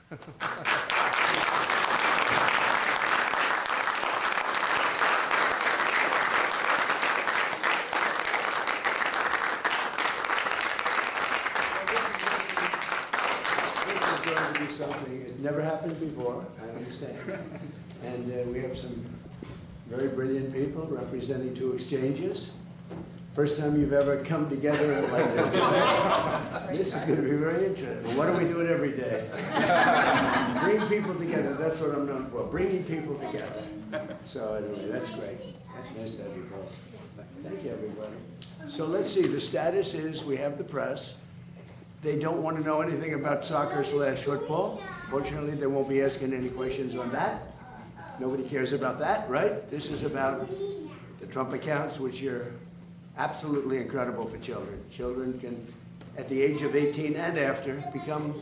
Going to be something, it never happened before, I understand. And we have some very brilliant people representing two exchanges. First time you've ever come together like this. This is going to be very interesting. Why don't we do it every day? Bring people together, that's what I'm known for, bringing people together. So anyway, that's great. Nice to have you both. Thank you, everybody. So let's see, the status is we have the press. They don't want to know anything about soccer/football. Fortunately, they won't be asking any questions on that. Nobody cares about that, right? This is about the Trump accounts, which are absolutely incredible for children. Children can, at the age of 18 and after, become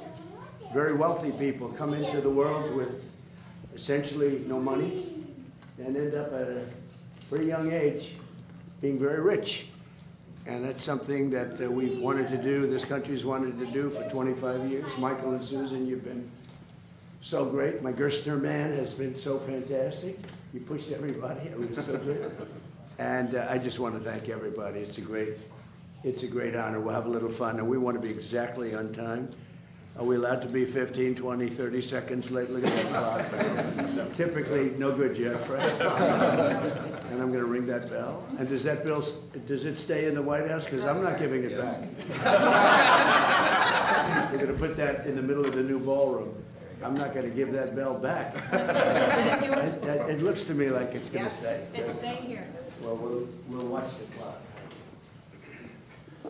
very wealthy people, come into the world with essentially no money, and end up at a pretty young age being very rich. And that's something that we've wanted to do, this country's wanted to do for 25 years. Michael and Susan, you've been so great. My Gerstner man has been so fantastic. You pushed everybody, it was so good. And I just want to thank everybody. It's a great honor. We'll have a little fun, and we want to be exactly on time. Are we allowed to be 15, 20, 30 seconds late? Look at that clock. Typically, no good, Jeff, right? And I'm going to ring that bell. And does that bell, does it stay in the White House? Because I'm not giving it back. We're going to put that in the middle of the new ballroom. I'm not going to give that bell back. It looks to me like it's going to stay. It's staying here. Well, we'll watch the clock.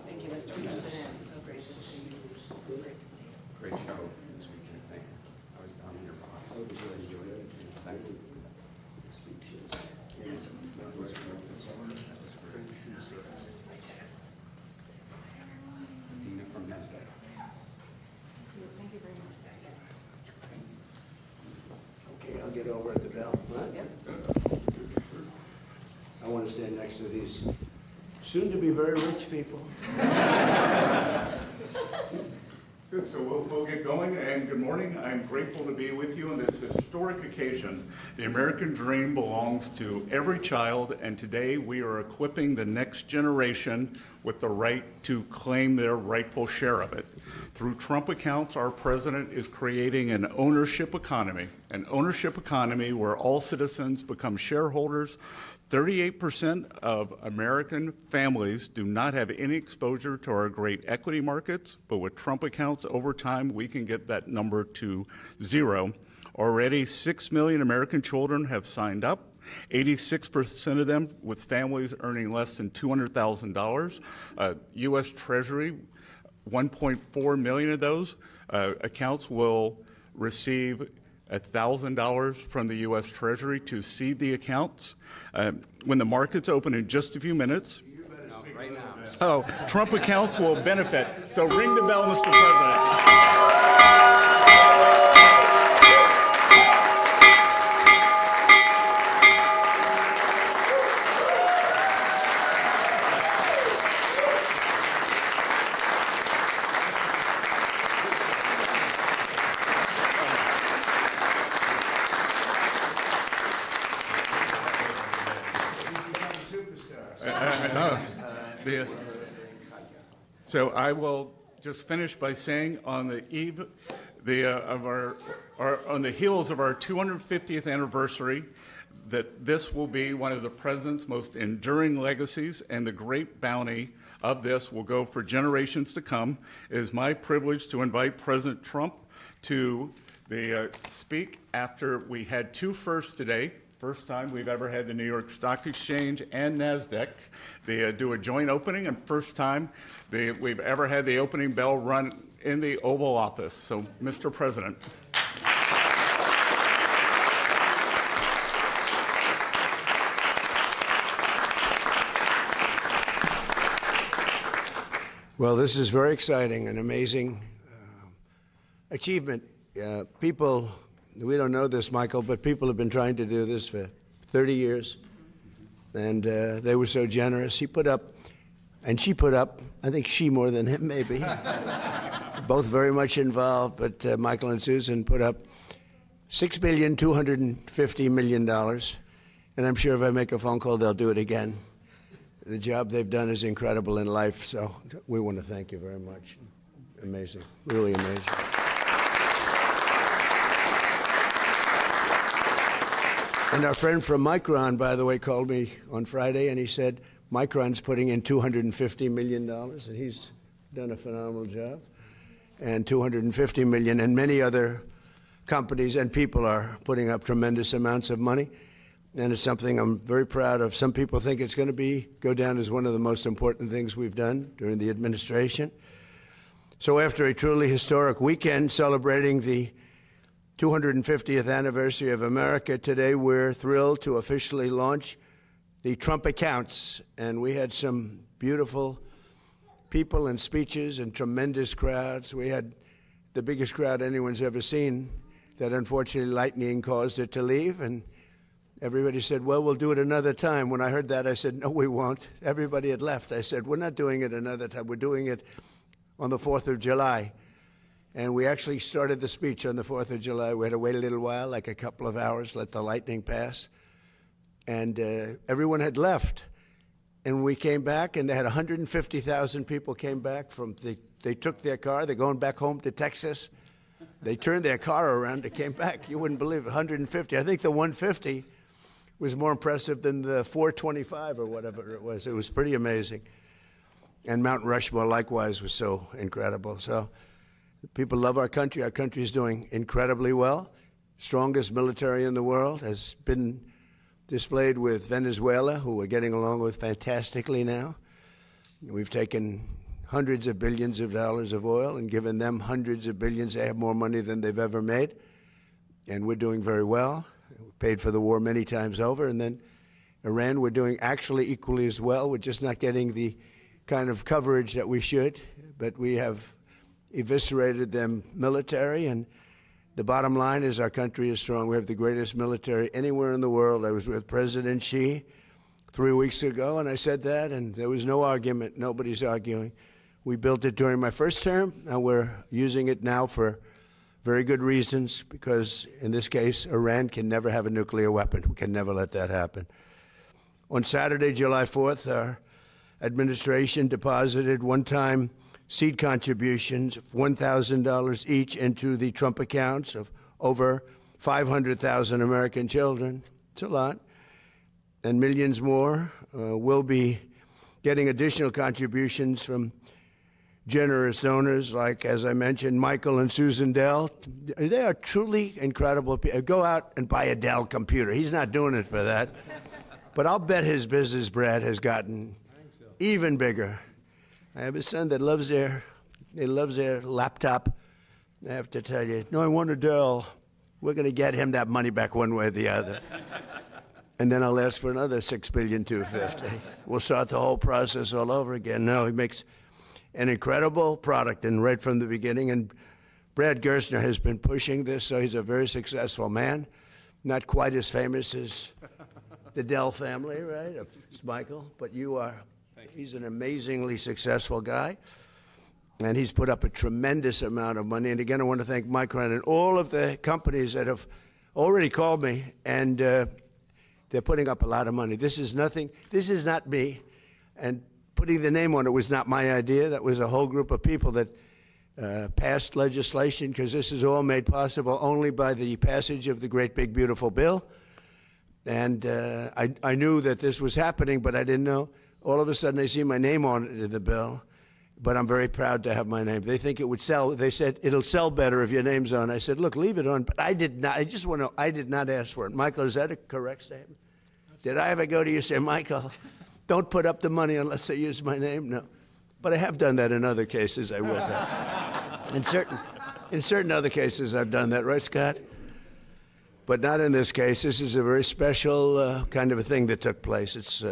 Thank you, Mr. President. So great to see you. So great to see you. Great show this weekend. Thank you. I was down in your box. I really enjoyed it. Thank you. Yes, sir. Dina from NASDAQ. Thank you very much. Okay, I'll get over at the bell. Right? Yep. I want to stand next to these soon-to-be very rich people. Good, so we'll get going, and good morning. I'm grateful to be with you on this historic occasion. The American dream belongs to every child, and today we are equipping the next generation with the right to claim their rightful share of it. Through Trump accounts, our president is creating an ownership economy where all citizens become shareholders. 38% of American families do not have any exposure to our great equity markets, but with Trump accounts, over time, we can get that number to 0. Already, 6 million American children have signed up. 86% of them with families earning less than $200,000. U.S. Treasury, 1.4 million of those accounts will receive $1,000 from the U.S. Treasury to seed the accounts. When the markets open in just a few minutes, Right now. Trump accounts will benefit. So ring the bell, Mr. President. So I will just finish by saying, on the eve on the heels of our 250th anniversary, that this will be one of the president's most enduring legacies, and the great bounty of this will go for generations to come. It is my privilege to invite President Trump to speak after we had two firsts today. First time we've ever had the New York Stock Exchange and NASDAQ. They do a joint opening, and first time we've ever had the opening bell run in the Oval Office. So, Mr. President. Well, this is very exciting, an amazing achievement. People, we don't know this, Michael, but people have been trying to do this for 30 years, and they were so generous. He put up, and she put up, I think she more than him maybe, both very much involved, but Michael and Susan put up $6,250 million, and I'm sure if I make a phone call, they'll do it again. The job they've done is incredible in life, so we want to thank you very much. Amazing, really amazing. And our friend from Micron, by the way, called me on Friday, and he said Micron's putting in $250 million, and he's done a phenomenal job. And $250 million, and many other companies and people are putting up tremendous amounts of money. And it's something I'm very proud of. Some people think it's going to go down as one of the most important things we've done during the administration. So after a truly historic weekend celebrating the 250th anniversary of America, today we're thrilled to officially launch the Trump accounts. And we had some beautiful people and speeches and tremendous crowds. We had the biggest crowd anyone's ever seen that unfortunately lightning caused it to leave. And everybody said, well, we'll do it another time. When I heard that, I said, no, we won't. Everybody had left. I said, we're not doing it another time. We're doing it on the 4th of July. And we actually started the speech on the 4th of July. We had to wait a little while, like a couple of hours, let the lightning pass. And everyone had left. And we came back, and they had 150,000 people came back from they took their car. They're going back home to Texas. They turned their car around and came back. You wouldn't believe it, 150. I think the 150 was more impressive than the 425 or whatever it was. It was pretty amazing. And Mount Rushmore, likewise, was so incredible. So people love our country. Our country is doing incredibly well. Strongest military in the world has been displayed with Venezuela, who we're getting along with fantastically now. We've taken hundreds of billions of dollars of oil and given them hundreds of billions. They have more money than they've ever made. And we're doing very well. We paid for the war many times over. And then Iran, we're doing actually equally as well. We're just not getting the kind of coverage that we should. But we have eviscerated them military. And the bottom line is our country is strong. We have the greatest military anywhere in the world. I was with President Xi 3 weeks ago, and I said that, and there was no argument. Nobody's arguing. We built it during my first term, and we're using it now for very good reasons, because in this case, Iran can never have a nuclear weapon. We can never let that happen. On Saturday, July 4th, our administration deposited one-time seed contributions of $1,000 each into the Trump accounts of over 500,000 American children. It's a lot. And millions more will be getting additional contributions from generous donors like, as I mentioned, Michael and Susan Dell. They are truly incredible people. Go out and buy a Dell computer. He's not doing it for that. But I'll bet his business, Brad, has gotten even bigger. I have a son that loves their laptop. I have to tell you, no, I want a Dell. We're going to get him that money back one way or the other. And then I'll ask for another $6,250,000. We'll start the whole process all over again. No, he makes an incredible product, and right from the beginning. And Brad Gerstner has been pushing this, so he's a very successful man. Not quite as famous as the Dell family, right? It's Michael, but you are. He's an amazingly successful guy, and he's put up a tremendous amount of money. And again, I want to thank Micron and all of the companies that have already called me, and they're putting up a lot of money. This is nothing. This is not me, and putting the name on it was not my idea. That was a whole group of people that passed legislation, because this is all made possible only by the passage of the great big beautiful bill. And I knew that this was happening, but I didn't know. All of a sudden, I see my name on it in the bill, but I'm very proud to have my name. They think it would sell. They said, it'll sell better if your name's on. I said, look, leave it on. But I did not. I just want to know, I did not ask for it. Michael, is that a correct statement? Did I ever go to you and say, Michael, don't put up the money unless they use my name? No. But I have done that in other cases. I will tell. In certain other cases, I've done that. Right, Scott? But not in this case. This is a very special kind of a thing that took place. It's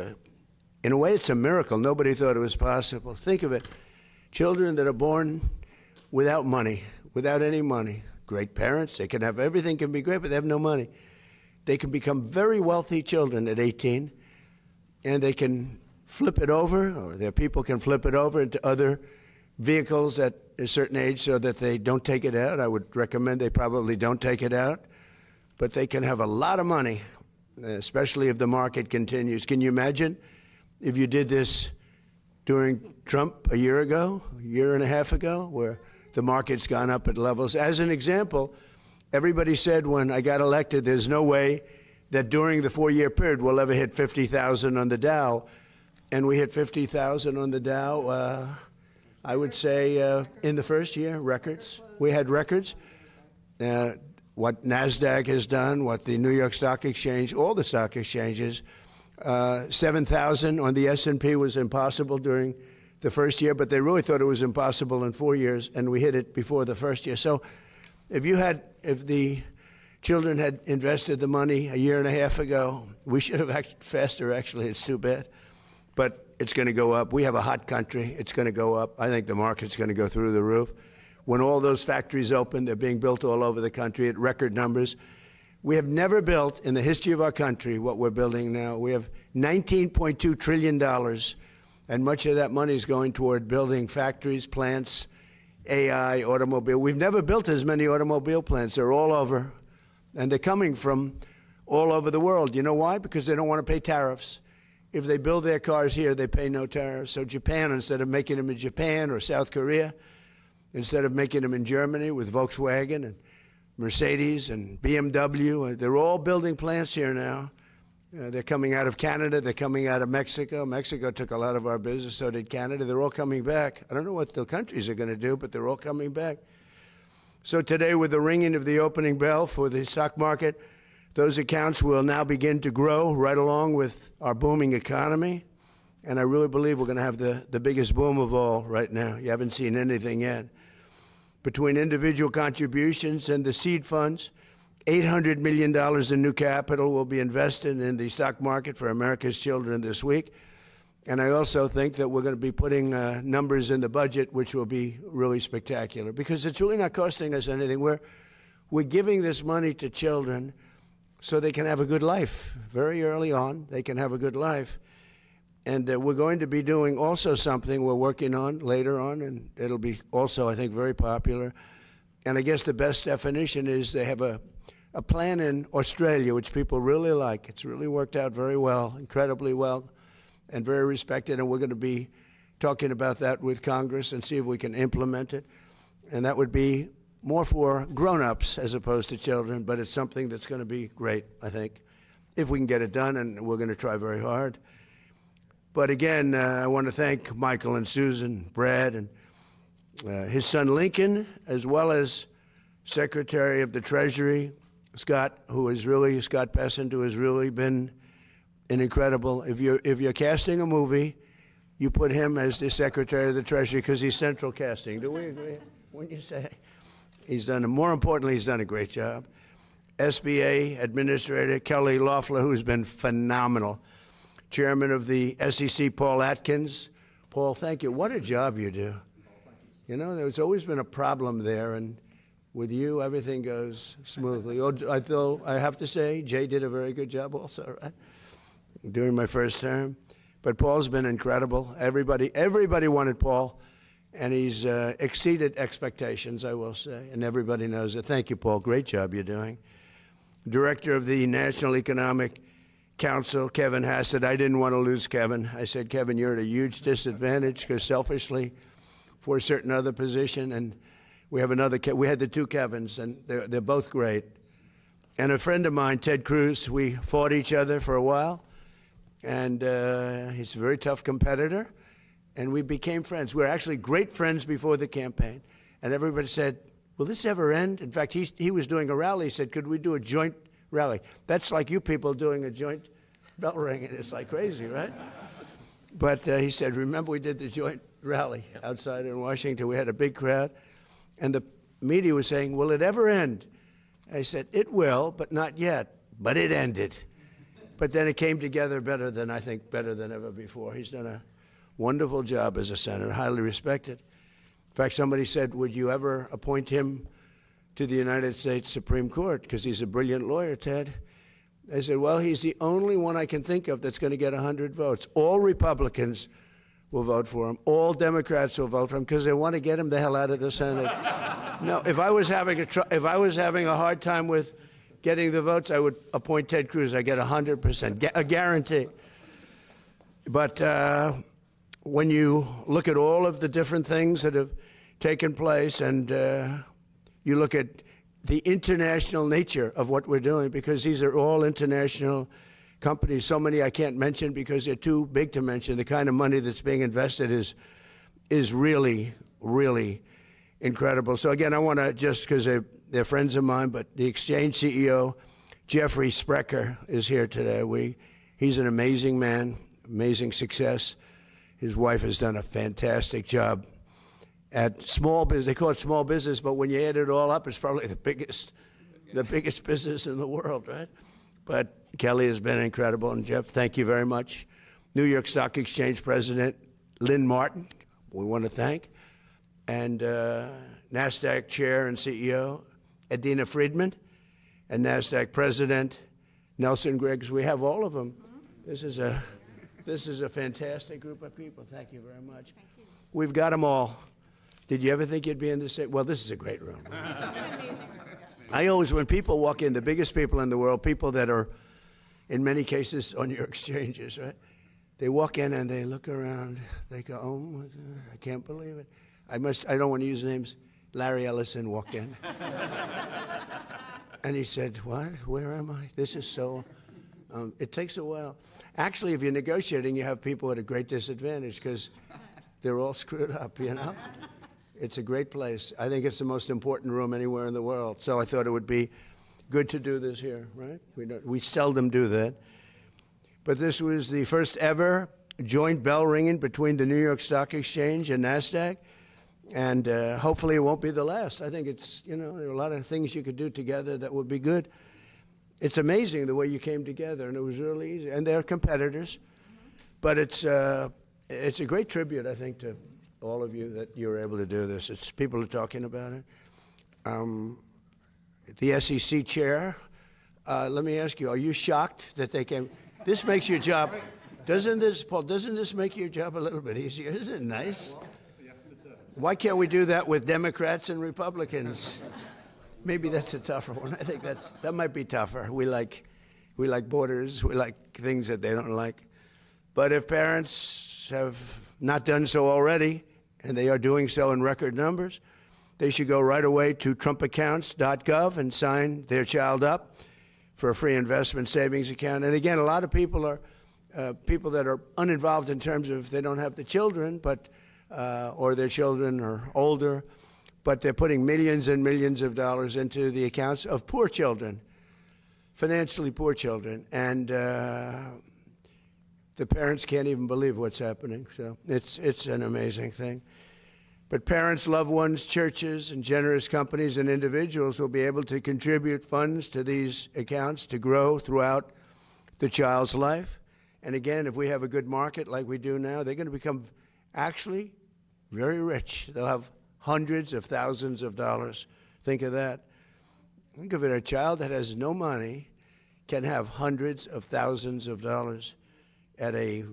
in a way, it's a miracle. Nobody thought it was possible. Think of it. Children that are born without money, without any money. Great parents. They can have everything can be great, but they have no money. They can become very wealthy children at 18, and they can flip it over, or their people can flip it over into other vehicles at a certain age so that they don't take it out. I would recommend they probably don't take it out. But they can have a lot of money, especially if the market continues. Can you imagine if you did this during Trump a year and a half ago, where the market's gone up at levels? As an example, everybody said when I got elected, there's no way that during the 4-year period we'll ever hit 50,000 on the Dow. And we hit 50,000 on the Dow, I would say, in the first year, records. We had records. What NASDAQ has done, what the New York Stock Exchange, all the stock exchanges, 7,000 on the S&P was impossible during the first year, but they really thought it was impossible in 4 years, and we hit it before the first year. So if the children had invested the money a year and a half ago, we should have acted faster, actually. It's too bad. But it's going to go up. We have a hot country. It's going to go up. I think the market's going to go through the roof. When all those factories open, they're being built all over the country at record numbers. We have never built in the history of our country what we're building now. We have $19.2 trillion, and much of that money is going toward building factories, plants, AI, automobile. We've never built as many automobile plants. They're all over, and they're coming from all over the world. You know why? Because they don't want to pay tariffs. If they build their cars here, they pay no tariffs. So Japan, instead of making them in Japan or South Korea, instead of making them in Germany with Volkswagen and Mercedes and BMW, they're all building plants here now. They're coming out of Canada. They're coming out of Mexico. Mexico took a lot of our business, so did Canada. They're all coming back. I don't know what the countries are going to do, but they're all coming back. So today, with the ringing of the opening bell for the stock market, those accounts will now begin to grow right along with our booming economy. And I really believe we're going to have the biggest boom of all right now. You haven't seen anything yet. Between individual contributions and the seed funds, $800 million in new capital will be invested in the stock market for America's children this week. And I also think that we're going to be putting numbers in the budget, which will be really spectacular, because it's really not costing us anything. We're giving this money to children so they can have a good life. Very early on, they can have a good life. And we're going to be doing also something we're working on later on, and it'll be also, I think, very popular. And I guess the best definition is they have a plan in Australia, which people really like. It's really worked out very well, incredibly well, and very respected. And we're going to be talking about that with Congress and see if we can implement it. And that would be more for grown-ups as opposed to children, but it's something that's going to be great, I think, if we can get it done, and we're going to try very hard. But again, I want to thank Michael and Susan, Brad, and his son Lincoln, as well as Secretary of the Treasury, Scott Bessent, who has really been an incredible. If you're casting a movie, you put him as the Secretary of the Treasury because he's central casting. Do we agree? Wouldn't you say? More importantly, he's done a great job. SBA Administrator Kelly Loeffler, who's been phenomenal. Chairman of the SEC, Paul Atkins. Paul, thank you. What a job you do. You know, there's always been a problem there, and with you, everything goes smoothly. Although I have to say, Jay did a very good job also, right? During my first term. But Paul's been incredible. Everybody wanted Paul, and he's exceeded expectations, I will say, and everybody knows it. Thank you, Paul. Great job you're doing. Director of the National Economic Council, Kevin Hassett. I didn't want to lose Kevin. I said, Kevin, you're at a huge disadvantage because selfishly, for a certain other position, and we have another. We had the two Kevins, and they're both great. And a friend of mine, Ted Cruz, we fought each other for a while, and he's a very tough competitor, and we became friends. We were actually great friends before the campaign, and everybody said, will this ever end? In fact, he was doing a rally. He said, could we do a joint rally? That's like you people doing a joint bell ringing. It's like crazy, right? But he said, remember we did the joint rally outside in Washington. We had a big crowd. And the media was saying, will it ever end? I said, it will, but not yet. But it ended. But then it came together better than ever before. He's done a wonderful job as a senator, highly respected. In fact, somebody said, would you ever appoint him to the United States Supreme Court? Because he's a brilliant lawyer, Ted. I said, well, he's the only one I can think of that's going to get 100 votes. All Republicans will vote for him. All Democrats will vote for him because they want to get him the hell out of the Senate. No, if I was having a hard time with getting the votes, I would appoint Ted Cruz. I get 100%, a guarantee. But when you look at all of the different things that have taken place, and you look at the international nature of what we're doing, because these are all international companies, so many I can't mention because they're too big to mention. The kind of money that's being invested is really, really incredible. So again, I want to, just because they're friends of mine, but the exchange CEO, Jeffrey Sprecher, is here today. He's an amazing man, amazing success. His wife has done a fantastic job at small business. They call it small business, but when you add it all up, it's probably the biggest business in the world, right? But Kelly has been incredible. And Jeff, thank you very much. New York Stock Exchange President Lynn Martin, we want to thank. And NASDAQ Chair and CEO Adina Friedman, and NASDAQ President Nelson Griggs. We have all of them. This is a fantastic group of people. Thank you very much. Thank you. We've got them all. Did you ever think you'd be in the same? Well, this is a great room. This is an amazing room. I always, when people walk in, the biggest people in the world, people that are, in many cases, on your exchanges, right? They walk in and they look around. They go, oh, my God, I can't believe it. I don't want to use names. Larry Ellison walked in. And he said, what? Where am I? This is so, it takes a while. Actually, if you're negotiating, you have people at a great disadvantage because they're all screwed up, you know? It's a great place. I think it's the most important room anywhere in the world. So I thought it would be good to do this here, right? We seldom do that. But this was the first ever joint bell ringing between the New York Stock Exchange and NASDAQ. And hopefully it won't be the last. I think it's, you know, there are a lot of things you could do together that would be good. It's amazing the way you came together, and it was really easy. And they're competitors. But it's a great tribute, I think, to all of you that you were able to do this. It's people are talking about it. The SEC chair, let me ask you, are you shocked that they came? This makes your job, doesn't this make your job a little bit easier? Isn't it nice? Yes, it does. Why can't we do that with Democrats and Republicans? Maybe that's a tougher one. I think that might be tougher. We like borders. We like things that they don't like. But if parents have not done so already, and they are doing so in record numbers, they should go right away to trumpaccounts.gov and sign their child up for a free investment savings account. And again, a lot of people are people that are uninvolved in terms of they don't have the children, but or their children are older, but they're putting millions and millions of dollars into the accounts of poor children, financially poor children. And the parents can't even believe what's happening. So it's an amazing thing. But parents, loved ones, churches, and generous companies and individuals will be able to contribute funds to these accounts to grow throughout the child's life. And again, if we have a good market like we do now, they're going to become actually very rich. They'll have hundreds of thousands of dollars. Think of that. Think of it, a child that has no money can have hundreds of thousands of dollars at a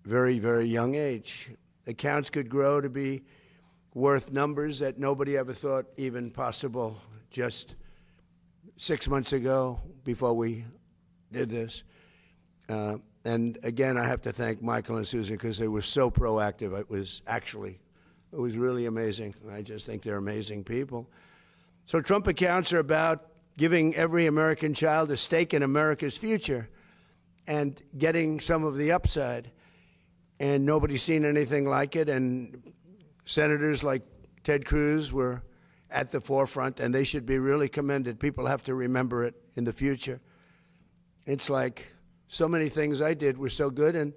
very, very young age. Accounts could grow to be worth numbers that nobody ever thought even possible just 6 months ago before we did this. And again, I have to thank Michael and Susan because they were so proactive. It was really amazing. I just think they're amazing people. So Trump accounts are about giving every American child a stake in America's future and getting some of the upside. And nobody's seen anything like it. And senators like Ted Cruz were at the forefront, and they should be really commended. People have to remember it in the future. It's like so many things I did were so good, and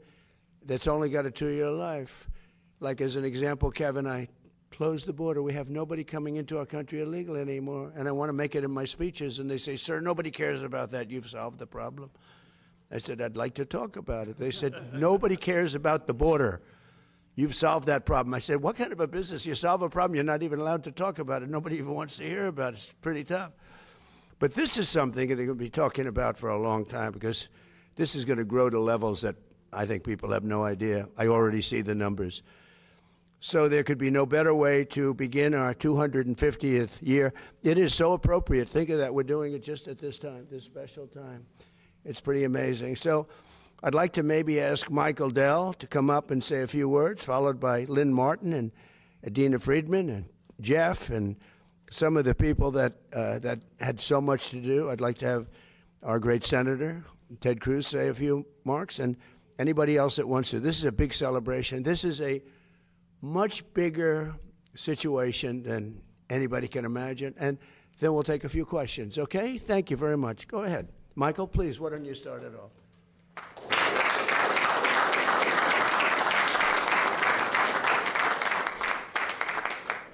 that's only got a 2-year life. Like, as an example, Kevin, I closed the border. We have nobody coming into our country illegally anymore, and I want to make it in my speeches. And they say, sir, nobody cares about that. You've solved the problem. I said, I'd like to talk about it. They said, nobody cares about the border. You've solved that problem. I said, what kind of a business? You solve a problem, you're not even allowed to talk about it. Nobody even wants to hear about it. It's pretty tough. But this is something that they're going to be talking about for a long time because this is going to grow to levels that I think people have no idea. I already see the numbers. So there could be no better way to begin our 250th year. It is so appropriate. Think of that. We're doing it just at this time, this special time. It's pretty amazing. So I'd like to maybe ask Michael Dell to come up and say a few words, followed by Lynn Martin and Adina Friedman and Jeff and some of the people that had so much to do. I'd like to have our great Senator, Ted Cruz, say a few marks, and anybody else that wants to. This is a big celebration. This is a much bigger situation than anybody can imagine. And then we'll take a few questions, okay? Thank you very much. Go ahead. Michael, please, why don't you start it off?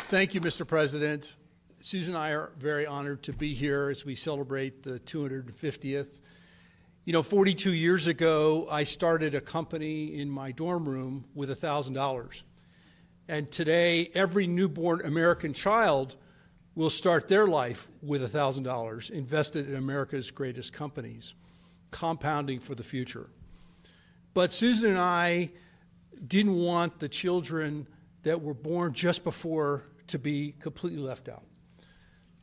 Thank you, Mr. President. Susan and I are very honored to be here as we celebrate the 250th. You know, 42 years ago, I started a company in my dorm room with $1,000. And today, every newborn American child will start their life with $1,000 invested in America's greatest companies, compounding for the future. But Susan and I didn't want the children that were born just before to be completely left out.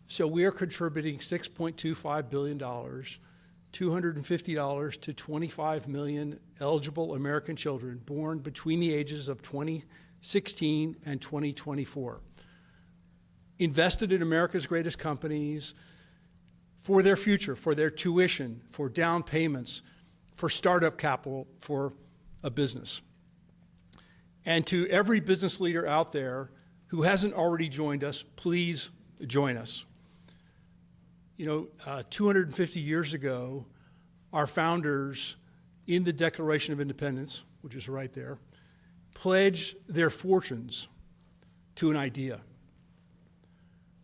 So we are contributing $6.25 billion, $250 to 25 million eligible American children born between the ages of 2016 and 2024, invested in America's greatest companies for their future, for their tuition, for down payments, for startup capital for a business. And to every business leader out there who hasn't already joined us, please join us. You know, 250 years ago, our founders, in the Declaration of Independence, which is right there, pledged their fortunes to an idea.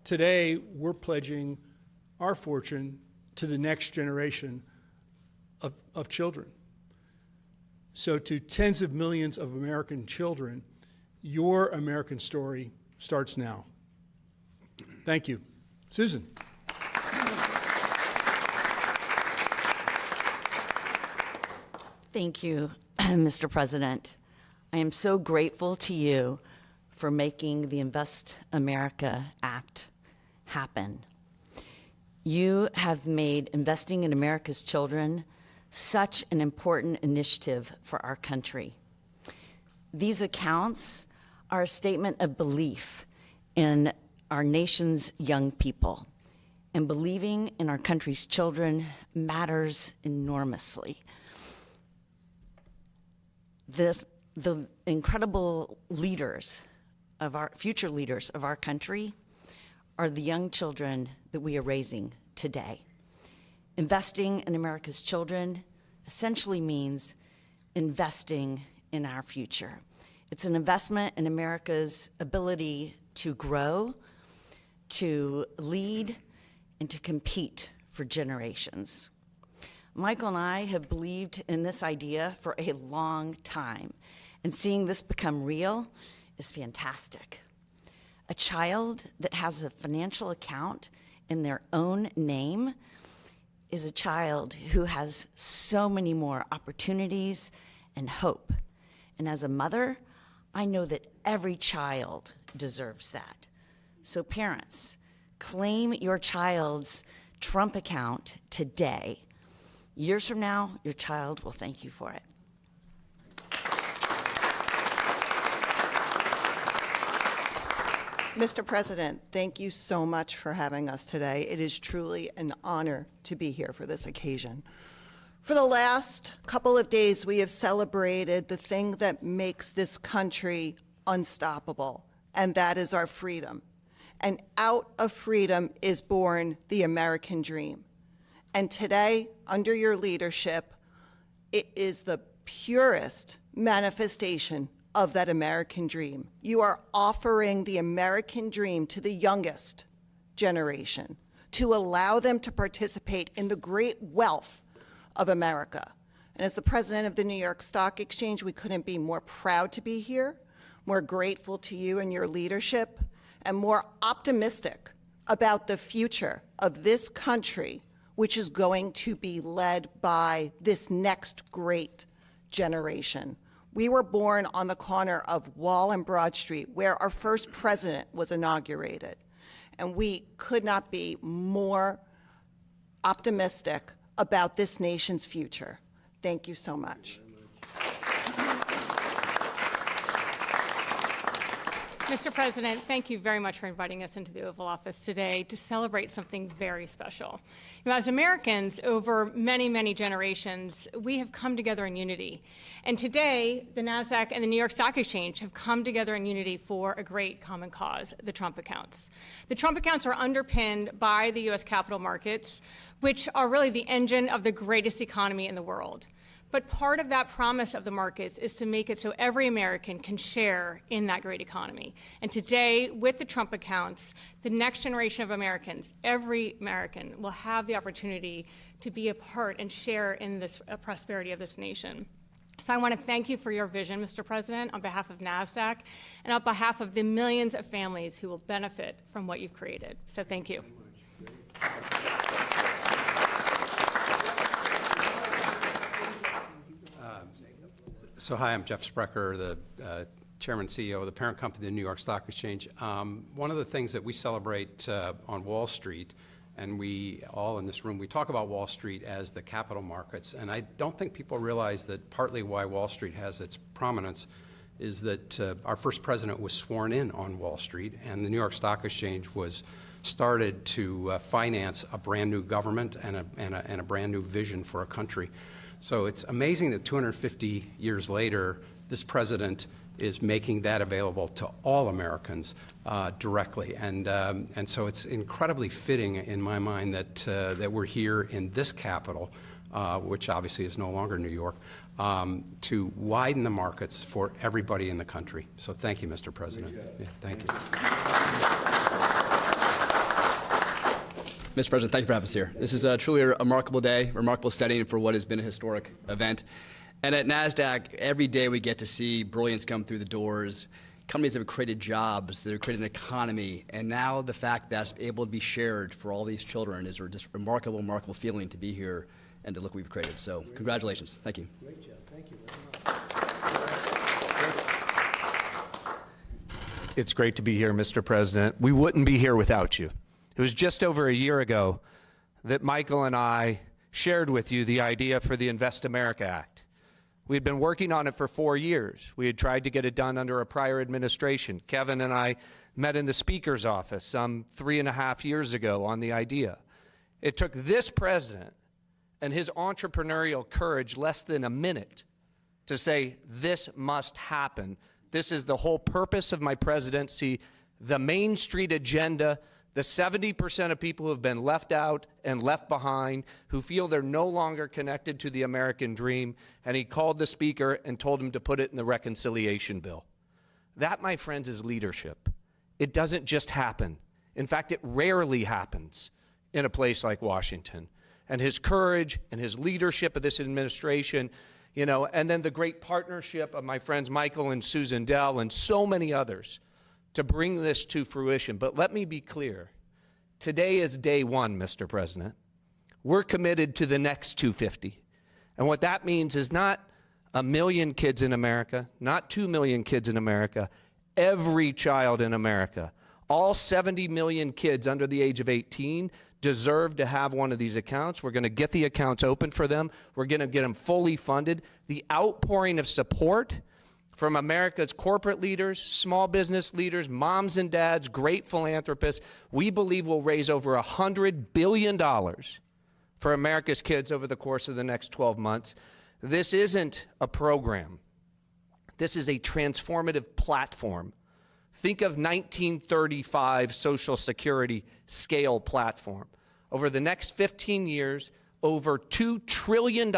Today, we're pledging our fortune to the next generation of children. So to tens of millions of American children, your American story starts now. Thank you. Susan. Thank you, Mr. President. I am so grateful to you for making the Invest America Act happen. You have made investing in America's children such an important initiative for our country. These accounts are a statement of belief in our nation's young people, and believing in our country's children matters enormously. The incredible leaders of our future leaders of our country are the young children that we are raising today. Investing in America's children essentially means investing in our future. It's an investment in America's ability to grow, to lead, and to compete for generations. Michael and I have believed in this idea for a long time, and seeing this become real is fantastic. A child that has a financial account in their own name is a child who has so many more opportunities and hope. And as a mother, I know that every child deserves that. So parents, claim your child's Trump account today. Years from now, your child will thank you for it. Mr. President, thank you so much for having us today. It is truly an honor to be here for this occasion. For the last couple of days, we have celebrated the thing that makes this country unstoppable, and that is our freedom. And out of freedom is born the American dream. And today, under your leadership, it is the purest manifestation of that American dream. You are offering the American dream to the youngest generation to allow them to participate in the great wealth of America. And as the president of the New York Stock Exchange, we couldn't be more proud to be here, more grateful to you and your leadership, and more optimistic about the future of this country, which is going to be led by this next great generation. We were born on the corner of Wall and Broad Street, where our first president was inaugurated. And we could not be more optimistic about this nation's future. Thank you so much. Mr. President, thank you very much for inviting us into the Oval Office today to celebrate something very special. You know, as Americans, over many, many generations, we have come together in unity. And today, the NASDAQ and the New York Stock Exchange have come together in unity for a great common cause, the Trump accounts. The Trump accounts are underpinned by the U.S. capital markets, which are really the engine of the greatest economy in the world. But part of that promise of the markets is to make it so every American can share in that great economy. And today, with the Trump accounts, the next generation of Americans, every American, will have the opportunity to be a part and share in this prosperity of this nation. So I want to thank you for your vision, Mr. President, on behalf of NASDAQ and on behalf of the millions of families who will benefit from what you've created. So thank you. So hi, I'm Jeff Sprecher, the Chairman and CEO of the parent company, the New York Stock Exchange. One of the things that we celebrate on Wall Street, and we all in this room, we talk about Wall Street as the capital markets, and I don't think people realize that partly why Wall Street has its prominence is that our first president was sworn in on Wall Street, and the New York Stock Exchange was started to finance a brand new government and a brand new vision for a country. So it's amazing that 250 years later, this president is making that available to all Americans directly, and so it's incredibly fitting in my mind that we're here in this capital, which obviously is no longer New York, to widen the markets for everybody in the country. So thank you, Mr. President. Yeah, thank you. Mr. President, thank you for having us here. This is truly a remarkable day, remarkable setting for what has been a historic event. And at NASDAQ, every day we get to see brilliance come through the doors, companies that have created jobs, that have created an economy, and now the fact that it's able to be shared for all these children is just a remarkable, remarkable feeling to be here and to look what we've created. So congratulations. Thank you. Great job. Thank you very much. It's great to be here, Mr. President. We wouldn't be here without you. It was just over a year ago that Michael and I shared with you the idea for the Invest America Act. We had been working on it for 4 years. We had tried to get it done under a prior administration. Kevin and I met in the Speaker's office some 3.5 years ago on the idea. It took this president and his entrepreneurial courage less than a minute to say, this must happen. This is the whole purpose of my presidency, the Main Street agenda, the 70% of people who have been left out and left behind, who feel they're no longer connected to the American dream, and he called the Speaker and told him to put it in the reconciliation bill. That, my friends, is leadership. It doesn't just happen. In fact, it rarely happens in a place like Washington. And his courage and his leadership of this administration, you know, and then the great partnership of my friends Michael and Susan Dell and so many others to bring this to fruition. But let me be clear. Today is day one, Mr. President. We're committed to the next 250. And what that means is not 1 million kids in America, not 2 million kids in America, every child in America. All 70 million kids under the age of 18 deserve to have one of these accounts. We're going to get the accounts open for them. We're going to get them fully funded. The outpouring of support from America's corporate leaders, small business leaders, moms and dads, great philanthropists, we believe will raise over $100 billion for America's kids over the course of the next 12 months. This isn't a program. This is a transformative platform. Think of 1935 Social Security scale platform. Over the next 15 years, over $2 trillion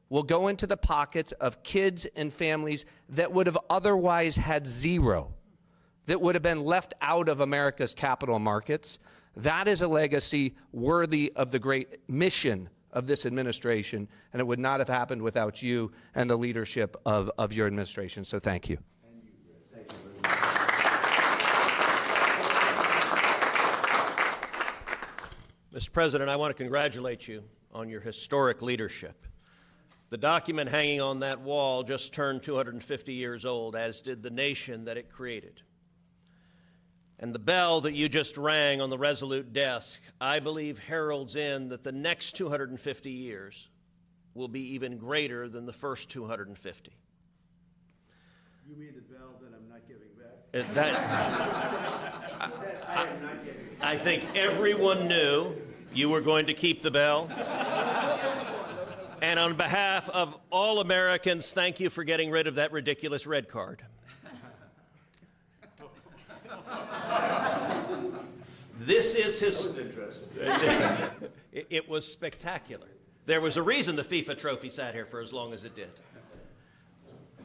will go into the pockets of kids and families that would have otherwise had zero, that would have been left out of America's capital markets. That is a legacy worthy of the great mission of this administration, and it would not have happened without you and the leadership of your administration. So thank you. Thank you very much. Mr. President, I want to congratulate you on your historic leadership. The document hanging on that wall just turned 250 years old, as did the nation that it created. And the bell that you just rang on the Resolute desk, I believe, heralds in that the next 250 years will be even greater than the first 250. You mean the bell that I'm not giving back? I am not giving back. I think everyone knew you were going to keep the bell. And on behalf of all Americans, thank you for getting rid of that ridiculous red card. This is his. It was spectacular. There was a reason the FIFA trophy sat here for as long as it did.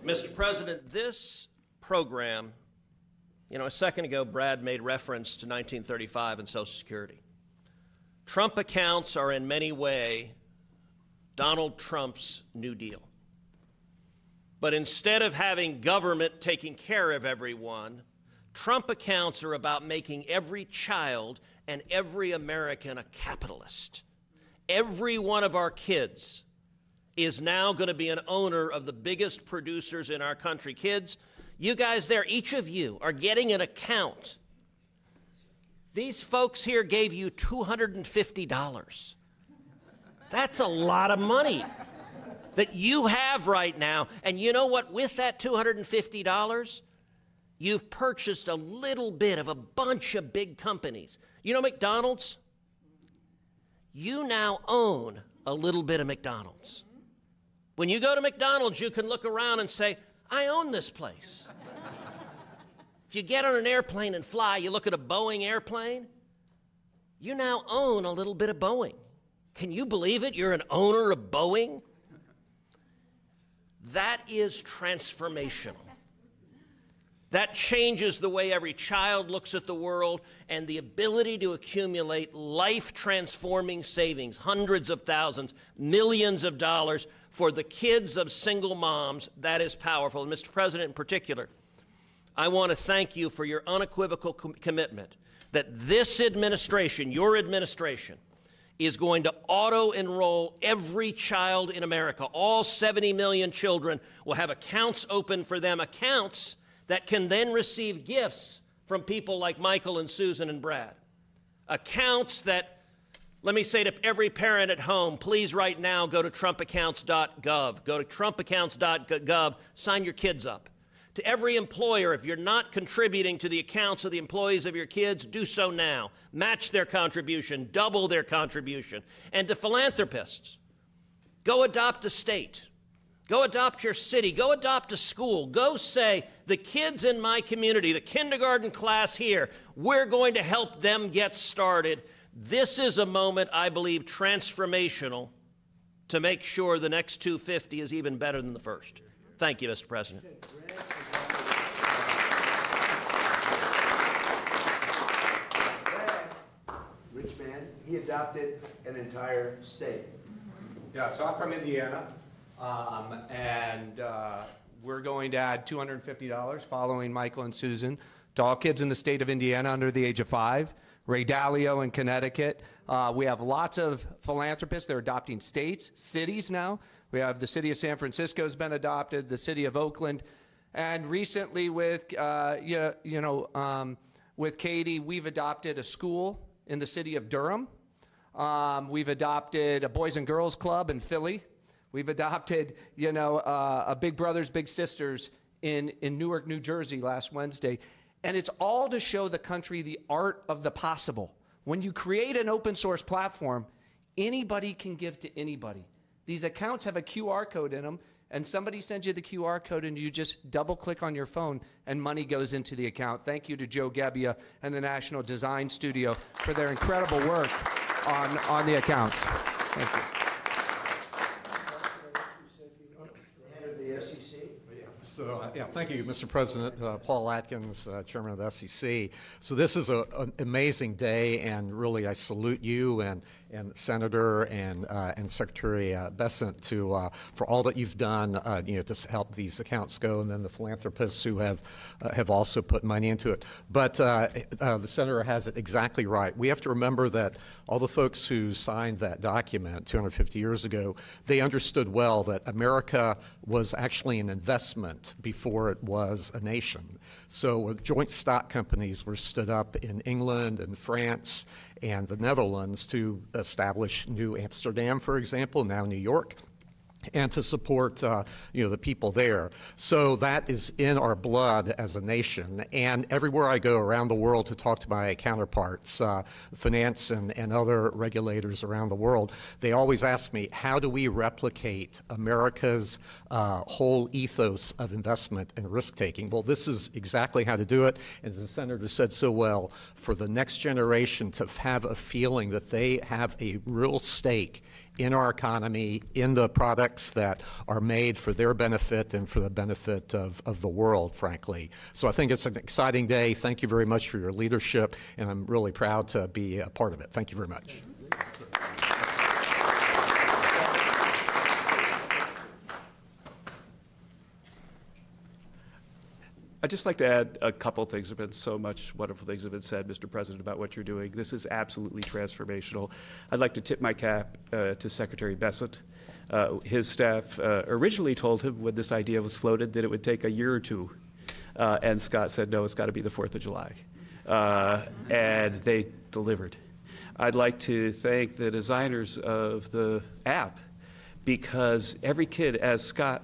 Mr. President, this program, a second ago, Brad made reference to 1935 and Social Security. Trump accounts are in many ways Donald Trump's New Deal. But instead of having government taking care of everyone, Trump accounts are about making every child and every American a capitalist. Every one of our kids is now going to be an owner of the biggest producers in our country. Kids, you guys there, each of you are getting an account. These folks here gave you $250. That's a lot of money that you have right now. And you know what? With that $250, you've purchased a little bit of a bunch of big companies. You know McDonald's? You now own a little bit of McDonald's. When you go to McDonald's, you can look around and say, I own this place. If you get on an airplane and fly, you look at a Boeing airplane, you now own a little bit of Boeing. Can you believe it? You're an owner of Boeing? That is transformational. That changes the way every child looks at the world, and the ability to accumulate life-transforming savings, hundreds of thousands, millions of dollars for the kids of single moms, that is powerful. And Mr. President, in particular, I want to thank you for your unequivocal commitment that this administration, your administration, is going to auto-enroll every child in America. All 70 million children will have accounts open for them, accounts that can then receive gifts from people like Michael and Susan and Brad. Accounts that, let me say to every parent at home, please right now go to trumpaccounts.gov. Go to trumpaccounts.gov, sign your kids up. To every employer, if you're not contributing to the accounts of the employees of your kids, do so now. Match their contribution, double their contribution. And to philanthropists, go adopt a state. Go adopt your city. Go adopt a school. Go say, the kids in my community, the kindergarten class here, we're going to help them get started. This is a moment, I believe, transformational to make sure the next 250 is even better than the first. Thank you, Mr. President. Rich man, he adopted an entire state. Yeah, so I'm from Indiana, and we're going to add $250 following Michael and Susan to all kids in the state of Indiana under the age of 5. Ray Dalio in Connecticut. We have lots of philanthropists. They're adopting states, cities now. We have the city of San Francisco has been adopted, the city of Oakland, and recently with with Katie, we've adopted a school in the city of Durham. We've adopted a Boys and Girls Club in Philly. We've adopted, a Big Brothers Big Sisters in Newark, New Jersey last Wednesday. And it's all to show the country the art of the possible. When you create an open source platform, anybody can give to anybody. These accounts have a QR code in them, and somebody sends you the QR code and you just double click on your phone and money goes into the account. Thank you to Joe Gebbia and the National Design Studio for their incredible work on the accounts. Thank you. Head of the SEC. So, Thank you, Mr. President. Paul Atkins, Chairman of the SEC. So this is an amazing day, and really I salute you and Senator and Secretary Bessent for all that you've done, to help these accounts go, and then the philanthropists who have also put money into it. But the Senator has it exactly right. We have to remember that all the folks who signed that document 250 years ago, they understood well that America was actually an investment before it was a nation. So joint stock companies were stood up in England and France and the Netherlands to establish New Amsterdam, for example, now New York, and to support the people there. So that is in our blood as a nation. And everywhere I go around the world to talk to my counterparts, finance and other regulators around the world, they always ask me, how do we replicate America's whole ethos of investment and risk-taking? Well, this is exactly how to do it. And as the Senator said so well, for the next generation to have a feeling that they have a real stake in our economy, in the products that are made for their benefit and for the benefit of the world, frankly. So I think it's an exciting day. Thank you very much for your leadership, and I'm really proud to be a part of it. Thank you very much. I'd just like to add a couple things. There have been so much wonderful things have been said, Mr. President, about what you're doing. This is absolutely transformational. I'd like to tip my cap to Secretary Bessent. His staff originally told him when this idea was floated that it would take a year or two. And Scott said, no, it's got to be the 4th of July. And they delivered. I'd like to thank the designers of the app, because every kid, as Scott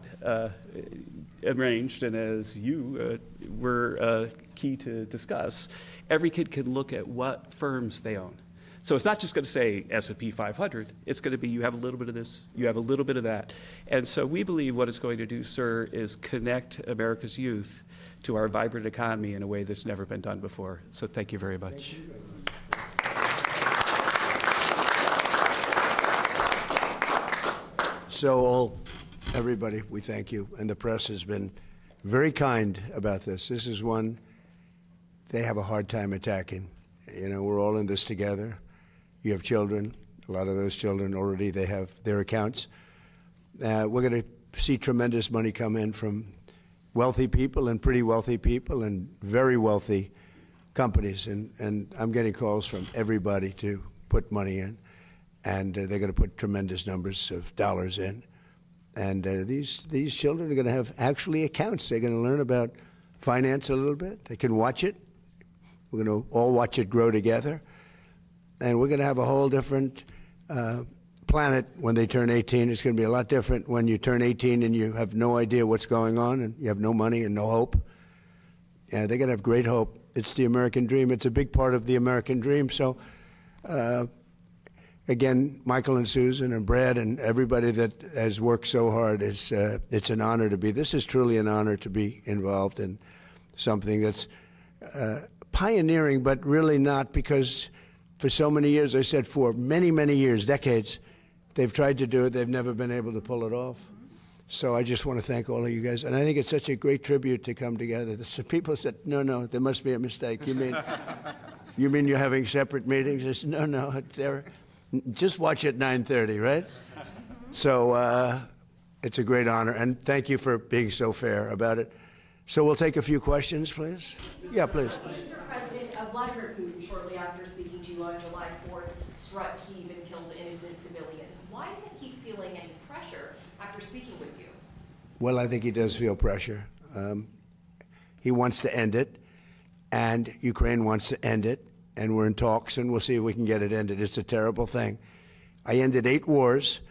arranged and as you were key to discuss, every kid can look at what firms they own. So it's not just going to say S&P 500. It's going to be you have a little bit of this, you have a little bit of that. And so we believe what it's going to do, sir, is connect America's youth to our vibrant economy in a way that's never been done before. So thank you very much. So everybody, we thank you. And the press has been very kind about this. This is one they have a hard time attacking. We're all in this together. You have children. A lot of those children already, they have their accounts. We're going to see tremendous money come in from wealthy people and pretty wealthy people and very wealthy companies. And I'm getting calls from everybody to put money in. And they're going to put tremendous numbers of dollars in. And these children are going to have actually accounts. They're going to learn about finance a little bit. They can watch it. We're going to all watch it grow together. And we're going to have a whole different planet when they turn 18. It's going to be a lot different when you turn 18 and you have no idea what's going on and you have no money and no hope. They're going to have great hope. It's the American dream. It's a big part of the American dream. So, again, Michael and Susan and Brad and everybody that has worked so hard, it's an honor to be. This is truly an honor to be involved in something that's pioneering, but really not, because for so many years, I said for many, many years, decades, they've tried to do it. They've never been able to pull it off. So I just want to thank all of you guys. And I think it's such a great tribute to come together. Some people said, no, there must be a mistake. You mean you're having separate meetings? I said, no, just watch at 9:30, right? So it's a great honor. And thank you for being so fair about it. So we'll take a few questions, please. Yeah, please. Mr. President, Vladimir Putin, shortly after speaking to you on July 4th, struck Kyiv and killed innocent civilians. Why isn't he feeling any pressure after speaking with you? Well, I think he does feel pressure. He wants to end it, and Ukraine wants to end it, and we're in talks, and we'll see if we can get it ended. It's a terrible thing. I ended 8 wars,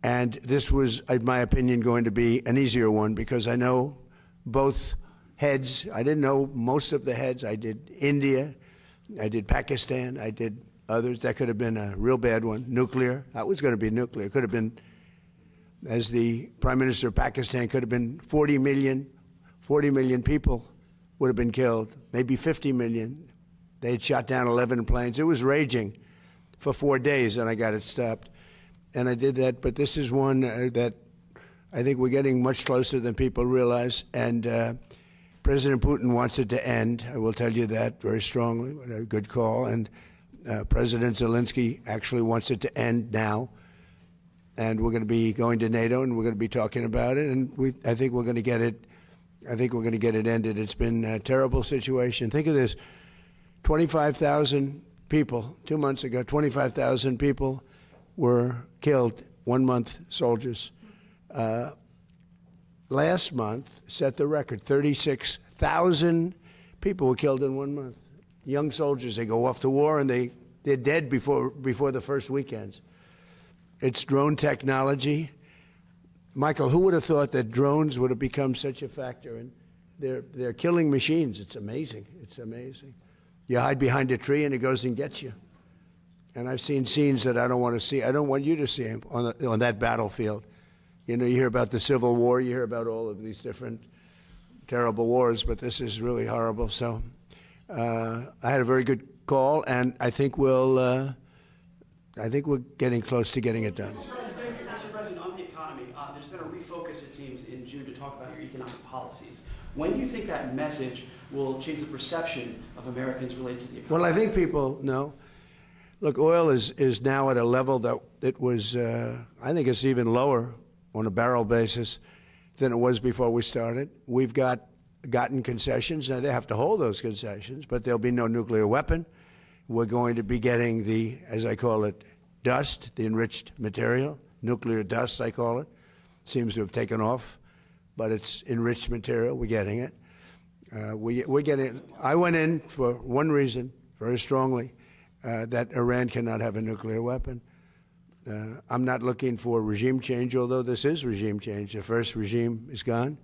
and this was, in my opinion, going to be an easier one, because I know both heads. I didn't know most of the heads. I did India, I did Pakistan, I did others. That could have been a real bad one. Nuclear, that was going to be nuclear. It could have been, as the Prime Minister of Pakistan, could have been 40 million people would have been killed, maybe 50 million. They had shot down 11 planes. It was raging for 4 days, and I got it stopped. And I did that, but this is one that I think we're getting much closer than people realize, and President Putin wants it to end. I will tell you that very strongly. A good call. And President Zelensky actually wants it to end now. And we're going to be going to NATO, and we're going to be talking about it. And I think we're going to get it. I think we're going to get it ended. It's been a terrible situation. Think of this: 25,000 people 2 months ago. 25,000 people were killed. 1 month, soldiers. Last month set the record. 36,000 people were killed in 1 month. Young soldiers, they go off to war and they're dead before the first weekends. It's drone technology. Michael, who would have thought that drones would have become such a factor? And they're killing machines. It's amazing. It's amazing. You hide behind a tree and it goes and gets you. And I've seen scenes that I don't want to see. I don't want you to see on that battlefield. You know, you hear about the Civil War, you hear about all of these different terrible wars, but this is really horrible. So I had a very good call, and I think we're getting close to getting it done. Mr. President, on the economy, there's been a refocus, it seems, in June to talk about your economic policies. When do you think that message will change the perception of Americans related to the economy? Well, I think people know. Look, oil is now at a level that it was, I think it's even lower on a barrel basis than it was before we started. We've gotten concessions. Now, they have to hold those concessions, but there'll be no nuclear weapon. We're going to be getting the, as I call it, dust, the enriched material, nuclear dust, I call it. Seems to have taken off, but it's enriched material. We're getting it. We're getting it. I went in for one reason, very strongly, that Iran cannot have a nuclear weapon. I'm not looking for regime change, although this is regime change. The first regime is gone.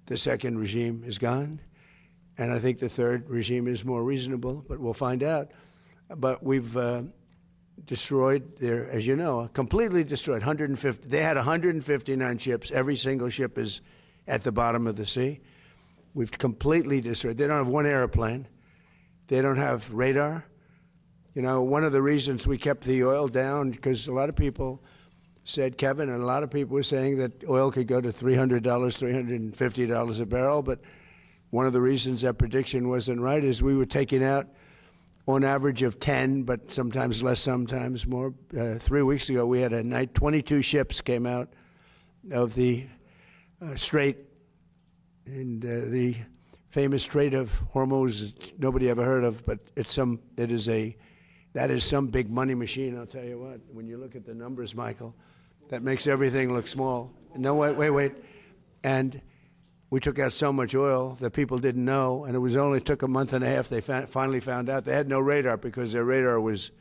The second regime is gone. And I think the third regime is more reasonable, but we'll find out. But we've destroyed their, as you know, completely destroyed 150. They had 159 ships. Every single ship is at the bottom of the sea. We've completely destroyed. They don't have one airplane. They don't have radar. You know, one of the reasons we kept the oil down, because a lot of people said, Kevin, and a lot of people were saying that oil could go to $300, $350 a barrel, but one of the reasons that prediction wasn't right is we were taking out on average of 10, but sometimes less, sometimes more. 3 weeks ago, we had a night, 22 ships came out of the Strait, and the famous Strait of Hormuz, nobody ever heard of, but that is some big money machine, I'll tell you what. When you look at the numbers, Michael, that makes everything look small. No, wait. And we took out so much oil that people didn't know, and it only took a month and a half. They finally found out. They had no radar because their radar was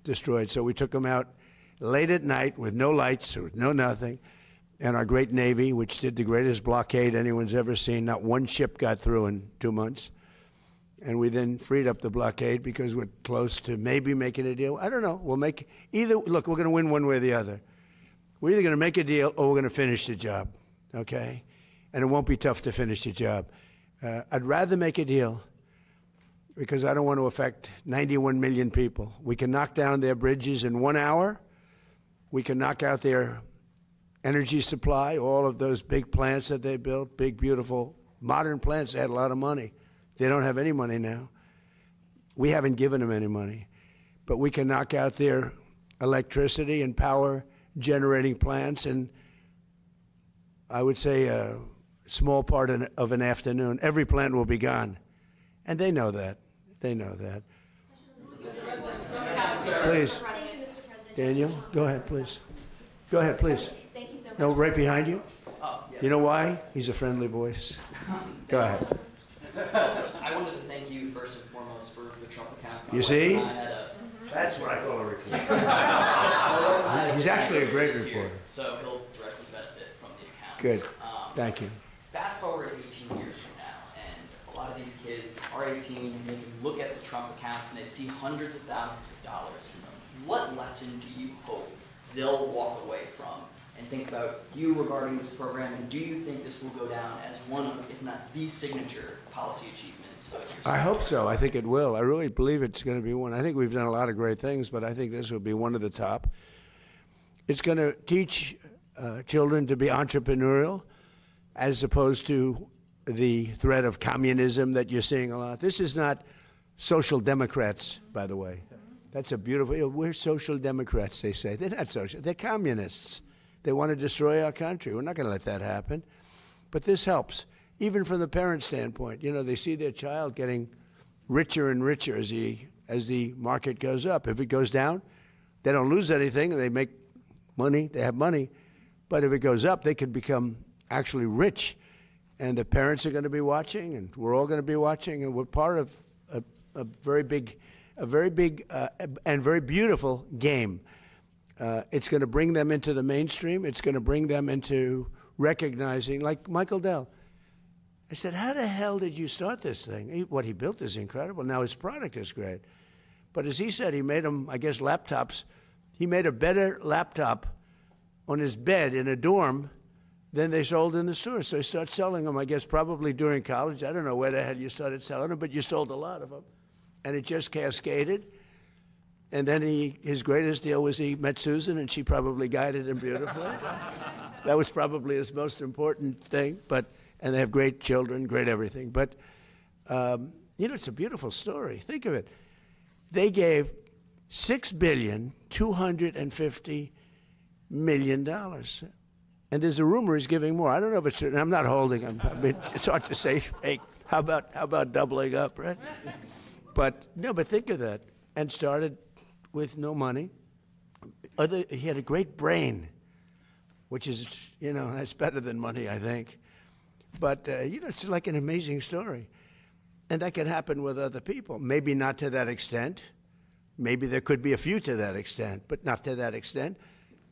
destroyed. So we took them out late at night with no lights, with no nothing. And our great Navy, which did the greatest blockade anyone's ever seen, not one ship got through in 2 months. And we then freed up the blockade because we're close to maybe making a deal. I don't know. We'll make either. Look, we're going to win one way or the other. We're either going to make a deal or we're going to finish the job, okay? And it won't be tough to finish the job. I'd rather make a deal because I don't want to affect 91 million people. We can knock down their bridges in 1 hour. We can knock out their energy supply, all of those big plants that they built, big, beautiful, modern plants. They had a lot of money. They don't have any money now. We haven't given them any money. But we can knock out their electricity and power generating plants in, I would say, a small part of an afternoon. Every plant will be gone. And they know that. They know that. Please. Daniel, go ahead, please. Go ahead, please. Thank you so much. No, right behind you? You know why? He's a friendly voice. Go ahead. I wanted to thank you first and foremost for the Trump account. You see? That's what I call a reporter. He's actually a great reporter. So he'll directly benefit from the account. Good. Thank you. Fast forward 18 years from now, and a lot of these kids are 18, and they can look at the Trump accounts and they see hundreds of thousands of dollars from them. What lesson do you hope they'll walk away from and think about you regarding this program, and do you think this will go down as one of, if not the signature policy achievements of your I hope so. I think it will. I really believe it's going to be one. I think we've done a lot of great things, but I think this will be one of the top. It's going to teach children to be entrepreneurial, as opposed to the threat of communism that you're seeing a lot. This is not social democrats, by the way. That's a beautiful, we're social democrats, they say. They're not social, they're communists. They want to destroy our country. We're not going to let that happen. But this helps, even from the parent standpoint. You know, they see their child getting richer and richer as the market goes up. If it goes down, they don't lose anything. They make money, they have money. But if it goes up, they could become actually rich. And the parents are going to be watching, and we're all going to be watching, and we're part of a very big and very beautiful game. It's going to bring them into the mainstream. It's going to bring them into recognizing, like Michael Dell. I said, how the hell did you start this thing? What he built is incredible. Now his product is great. But as he said, he made them, I guess, laptops. He made a better laptop on his bed in a dorm than they sold in the store. So he started selling them, I guess, probably during college. I don't know where the hell you started selling them, but you sold a lot of them. And it just cascaded. And then his greatest deal was he met Susan, and she probably guided him beautifully. That was probably his most important thing. And they have great children, great everything. But, you know, it's a beautiful story. Think of it. They gave $6.25 billion. And there's a rumor he's giving more. I don't know if it's true. I'm not holding him. I mean, it's hard to say, hey, how about doubling up, right? But think of that. And started with no money. He had a great brain, which is, you know, that's better than money, I think. But, you know, it's like an amazing story. And that can happen with other people. Maybe not to that extent. Maybe there could be a few to that extent, but not to that extent.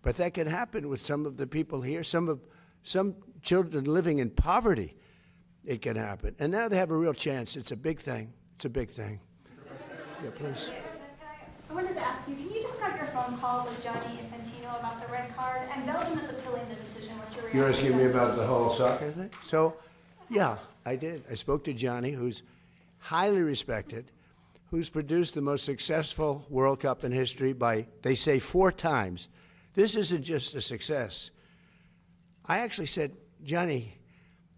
But that can happen with some of the people here, some children living in poverty. It can happen. And now they have a real chance. It's a big thing. It's a big thing. Yeah, please. I wanted to ask you, can you describe your phone call with Gianni Infantino about the red card? And Belgium is appealing the decision. What's your reaction? You're asking me about the whole soccer thing? So, yeah, I did. I spoke to Gianni, who's highly respected, who's produced the most successful World Cup in history by, they say, 4 times. This isn't just a success. I actually said, Johnny,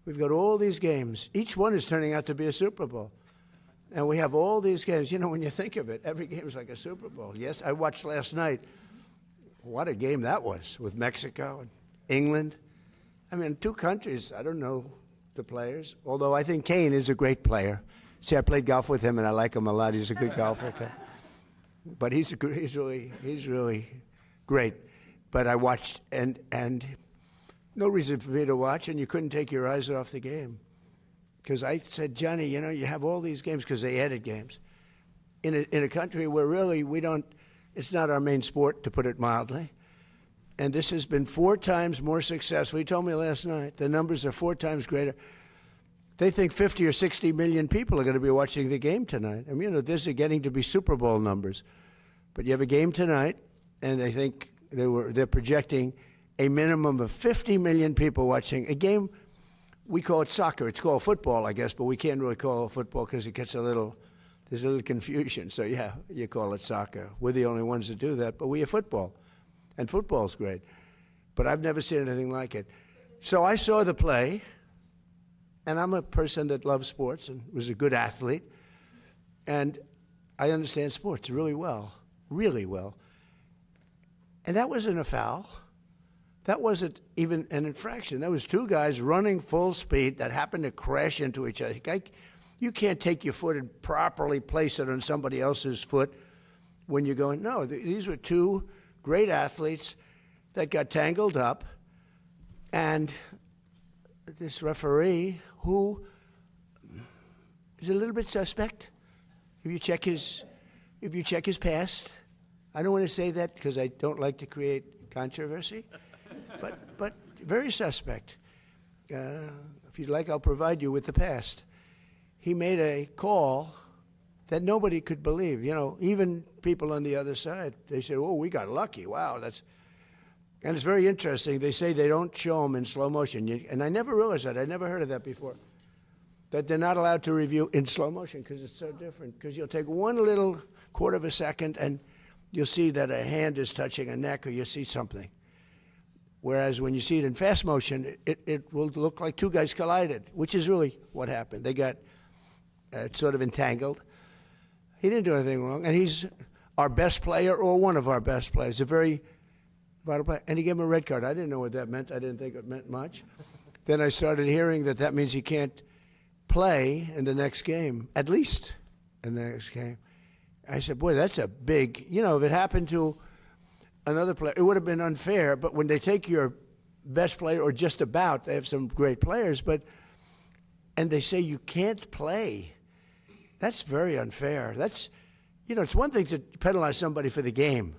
we've got all these games. Each one is turning out to be a Super Bowl. And we have all these games. You know, when you think of it, every game is like a Super Bowl. Yes, I watched last night. What a game that was with Mexico and England. I mean, 2 countries, I don't know the players, although I think Kane is a great player. See, I played golf with him, and I like him a lot. He's a good golfer. But he's really great. But I watched, and no reason for me to watch, and you couldn't take your eyes off the game. Because I said, Johnny, you know, you have all these games, because they added games. In a country where really it's not our main sport, to put it mildly. And this has been 4 times more successful. He told me last night, the numbers are 4 times greater. They think 50 or 60 million people are going to be watching the game tonight. I mean, you know, this is getting to be Super Bowl numbers. But you have a game tonight, and they think they're projecting a minimum of 50 million people watching a game. We call it soccer. It's called football, I guess, but we can't really call it football because it gets there's a little confusion. So, yeah, you call it soccer. We're the only ones that do that, but we have football, and football's great. But I've never seen anything like it. So I saw the play, and I'm a person that loves sports and was a good athlete, and I understand sports really well, really well. And that wasn't a foul. That wasn't even an infraction. That was 2 guys running full speed that happened to crash into each other. You can't take your foot and properly place it on somebody else's foot when you're going, no, these were 2 great athletes that got tangled up, and this referee, who is a little bit suspect, if you check his past. I don't want to say that because I don't like to create controversy, but very suspect. If you'd like, I'll provide you with the past. He made a call that nobody could believe. You know, even people on the other side, they say, oh, we got lucky. Wow, and it's very interesting. They say they don't show them in slow motion. And I never realized that. I never heard of that before. That they're not allowed to review in slow motion because it's so different. Because you'll take 1 little quarter of a second and you'll see that a hand is touching a neck, or you'll see something. Whereas when you see it in fast motion, it will look like two guys collided, which is really what happened. They got sort of entangled. He didn't do anything wrong, and he's our best player or one of our best players, a very vital player. And he gave him a red card. I didn't know what that meant. I didn't think it meant much. Then I started hearing that means he can't play in the next game, at least in the next game. I said, boy, that's a big, if it happened to another player, it would have been unfair. But when they take your best player, or just about, they have some great players, and they say you can't play, that's very unfair. That's, it's one thing to penalize somebody for the game,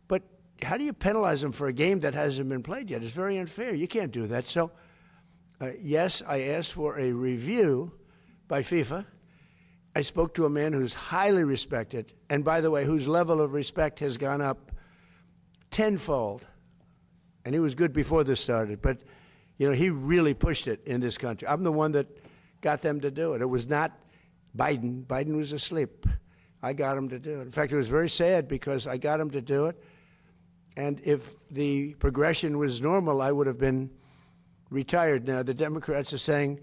but how do you penalize them for a game that hasn't been played yet? It's very unfair. You can't do that. So, yes, I asked for a review by FIFA. I spoke to a man who's highly respected, and by the way, whose level of respect has gone up tenfold. And he was good before this started, but he really pushed it in this country. I'm the one that got them to do it. It was not Biden. Biden was asleep. I got him to do it. In fact, it was very sad because I got him to do it. And if the progression was normal, I would have been retired now. The Democrats are saying,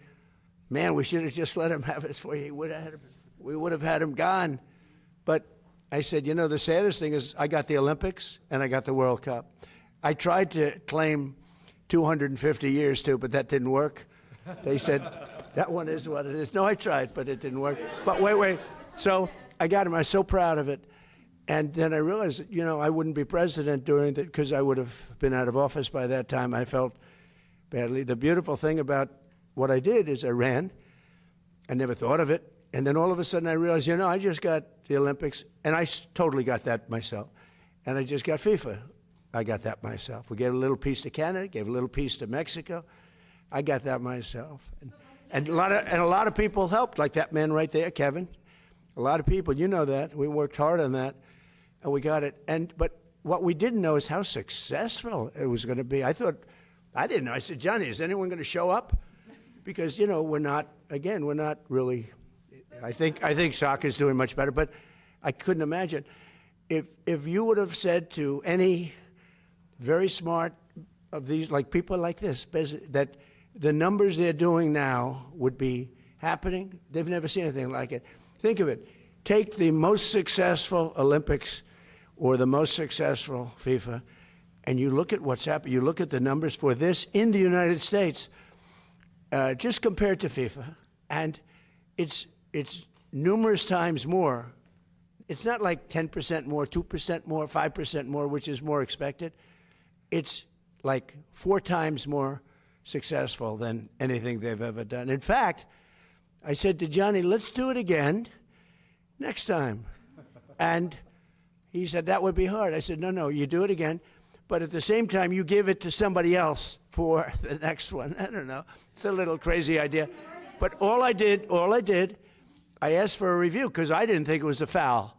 man, we should have just let him have his way. We would have had him gone. But I said, the saddest thing is I got the Olympics and I got the World Cup. I tried to claim 250 years too, but that didn't work. They said, that one is what it is. No, I tried, but it didn't work. But wait. So I got him. I was so proud of it. And then I realized, I wouldn't be president during that because I would have been out of office by that time. I felt badly. The beautiful thing about what I did is I ran. I never thought of it. And then all of a sudden I realized, I just got the Olympics, and I totally got that myself. And I just got FIFA. I got that myself. We gave a little piece to Canada, gave a little piece to Mexico. I got that myself. And a lot of people helped, like that man right there, Kevin. A lot of people, that. We worked hard on that, and we got it. But what we didn't know is how successful it was going to be. I didn't know. I said, Johnny, is anyone going to show up? Because, we're not really, I think soccer's doing much better, but I couldn't imagine. If you would have said to any very smart of these, like people like this, that the numbers they're doing now would be happening, they've never seen anything like it. Think of it. Take the most successful Olympics or the most successful FIFA, and you look at what's happened. You look at the numbers for this in the United States, just compared to FIFA, and it's numerous times more. It's not like 10% more, 2% more, 5% more, which is more expected. It's like 4 times more successful than anything they've ever done. In fact, I said to Johnny, let's do it again next time. And he said, that would be hard. I said, no, you do it again. But at the same time, you give it to somebody else for the next one. I don't know. It's a little crazy idea. But all I did, I asked for a review because I didn't think it was a foul.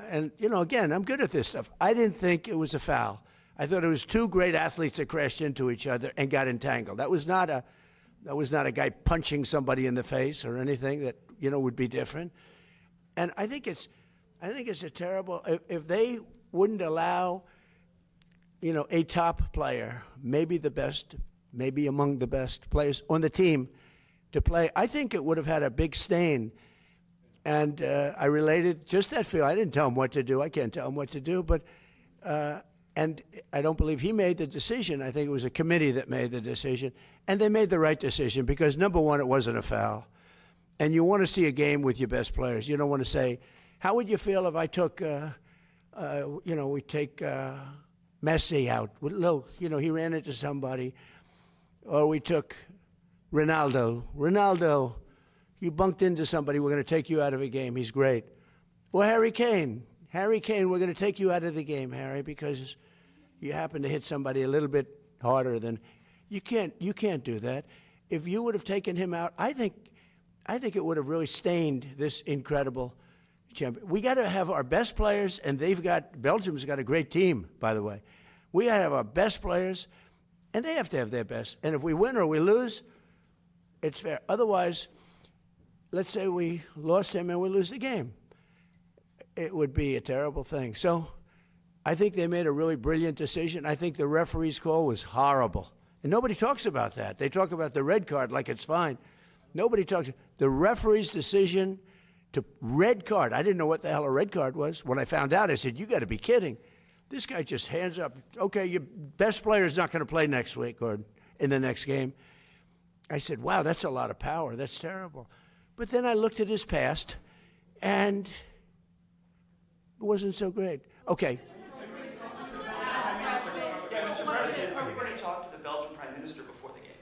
And, again, I'm good at this stuff. I didn't think it was a foul. I thought it was 2 great athletes that crashed into each other and got entangled. That was not a guy punching somebody in the face or anything that, would be different. And I think it's a terrible, if they wouldn't allow, a top player, maybe the best, maybe among the best players on the team to play, I think it would have had a big stain. And I related just that feel. I didn't tell him what to do. I can't tell him what to do. But, and I don't believe he made the decision. I think it was a committee that made the decision. And they made the right decision because, number one, it wasn't a foul. And you want to see a game with your best players. You don't want to say, how would you feel if I took, we take Messi out? Look, he ran into somebody. Or we took Ronaldo, you bumped into somebody, we're going to take you out of a game. He's great. Or Harry Kane, we're going to take you out of the game, Harry, because you happen to hit somebody a little bit harder than you can't do that. If you would have taken him out, I think it would have really stained this incredible champion. We got to have our best players, and Belgium's got a great team, by the way. We got to have our best players, and they have to have their best. And if we win or we lose, it's fair. Otherwise, let's say we lost him and we lose the game. It would be a terrible thing. So I think they made a really brilliant decision. I think the referee's call was horrible. And nobody talks about that. They talk about the red card like it's fine. Nobody talks. The referee's decision to red card. I didn't know what the hell a red card was. When I found out, I said, you got to be kidding. This guy just hands up, okay, your best player is not going to play next week or in the next game. I said, wow, that's a lot of power. That's terrible. But then I looked at his past, and it wasn't so great. Okay. Yeah, Mr. President, are you going to talk to the Belgian Prime Minister before the game?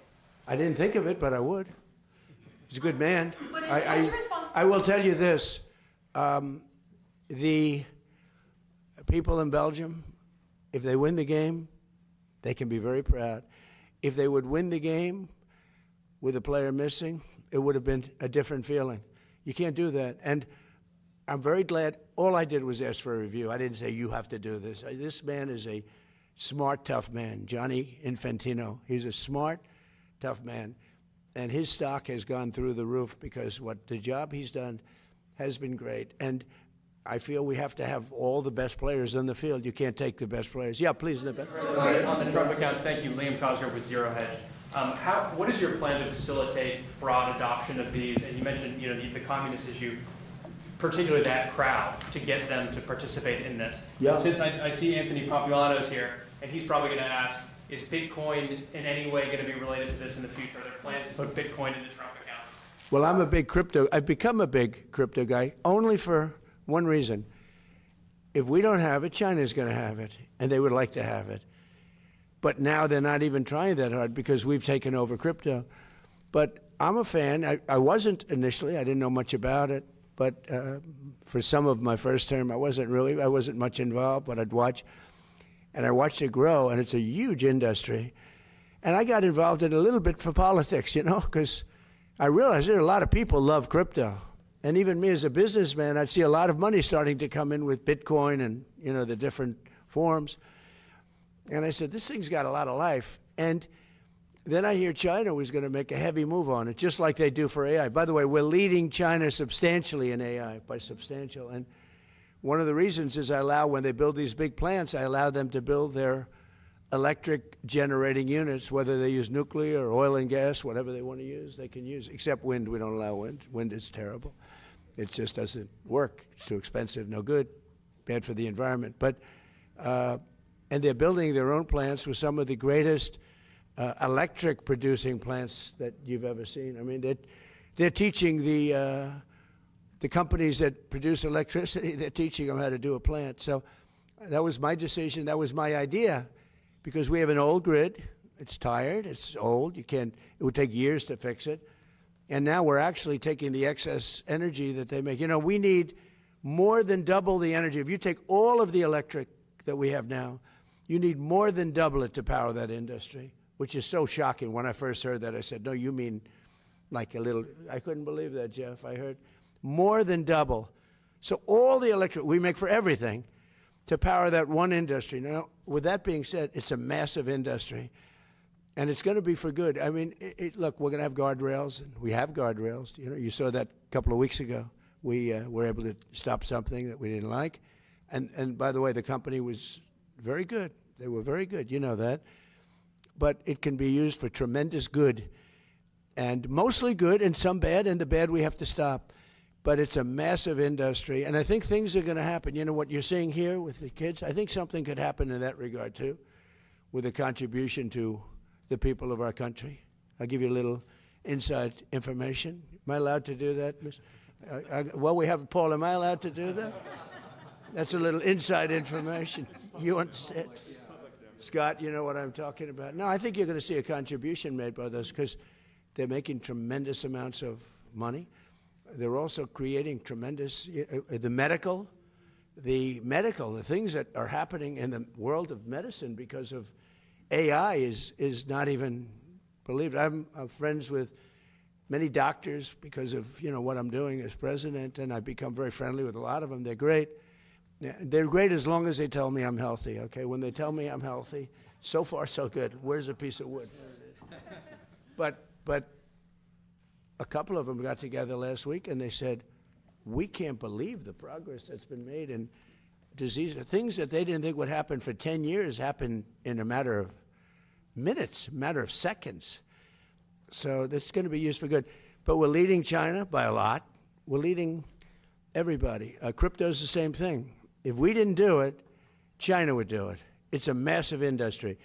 I didn't think of it, but I would. He's a good man. But is your response? I will tell you this. The people in Belgium, if they win the game, they can be very proud. If they would win the game with a player missing, it would have been a different feeling. You can't do that. And I'm very glad. All I did was ask for a review. I didn't say, you have to do this. This man is a smart, tough man, Gianni Infantino. He's a smart, tough man. And his stock has gone through the roof because what the job he's done has been great. And I feel we have to have all the best players on the field. You can't take the best players. Yeah, please, Nibet. On the Trump accounts, thank you. Liam Cosgrove with Zero Hedge. What is your plan to facilitate broad adoption of these? And you mentioned, the communist issue, particularly that crowd, to get them to participate in this. Yeah. Since I see Anthony Populano's here, and he's probably going to ask, is Bitcoin in any way going to be related to this in the future? Are there plans to put Bitcoin into Trump accounts? Well, I've become a big crypto guy only for one reason. If we don't have it, China's going to have it, and they would like to have it. But now they're not even trying that hard because we've taken over crypto. But I'm a fan. I wasn't initially. I didn't know much about it. But for some of my first term, I wasn't much involved, but I'd watch. And I watched it grow, and it's a huge industry. And I got involved in it a little bit for politics, because I realized there are a lot of people love crypto. And even me as a businessman, I'd see a lot of money starting to come in with Bitcoin and, the different forms. And I said, this thing's got a lot of life. And then I hear China was going to make a heavy move on it, just like they do for AI. By the way, we're leading China substantially in AI, by substantial. And one of the reasons is when they build these big plants, I allow them to build their electric generating units, whether they use nuclear or oil and gas, whatever they want to use, they can use, except wind. We don't allow wind. Wind is terrible. It just doesn't work. It's too expensive, no good, bad for the environment. But, and they're building their own plants with some of the greatest electric producing plants that you've ever seen. I mean, they're teaching the companies that produce electricity, they're teaching them how to do a plant. So that was my decision. That was my idea. Because we have an old grid, it's tired, it's old, it would take years to fix it. And now we're actually taking the excess energy that they make. We need more than double the energy. If you take all of the electric that we have now, you need more than double it to power that industry, which is so shocking. When I first heard that, I said, no, you mean like a little, I couldn't believe that, Jeff. I heard more than double. So all the electric we make for everything to power that one industry. Now, with that being said, it's a massive industry, and it's going to be for good. I mean, look, we're going to have guardrails, and we have guardrails. You saw that a couple of weeks ago. We were able to stop something that we didn't like. And by the way, the company was very good. They were very good. You know that. But it can be used for tremendous good, and mostly good and some bad, and the bad we have to stop. But it's a massive industry, and I think things are going to happen. What you're seeing here with the kids, I think something could happen in that regard, too, with a contribution to the people of our country. I'll give you a little inside information. Am I allowed to do that? Well, we have Paul. Am I allowed to do that? That's a little inside information. You understand? Scott, you know what I'm talking about. No, I think you're going to see a contribution made by those because they're making tremendous amounts of money. They're also creating tremendous, the things that are happening in the world of medicine because of AI is not even believed. I'm friends with many doctors because of, what I'm doing as president, and I've become very friendly with a lot of them. They're great. They're great as long as they tell me I'm healthy, okay? When they tell me I'm healthy, so far so good. Where's a piece of wood? But a couple of them got together last week and they said, we can't believe the progress that's been made. And diseases, things that they didn't think would happen for 10 years happen in a matter of minutes, a matter of seconds. So that's going to be used for good. But we're leading China by a lot. We're leading everybody. Crypto's the same thing. If we didn't do it, China would do it. It's a massive industry.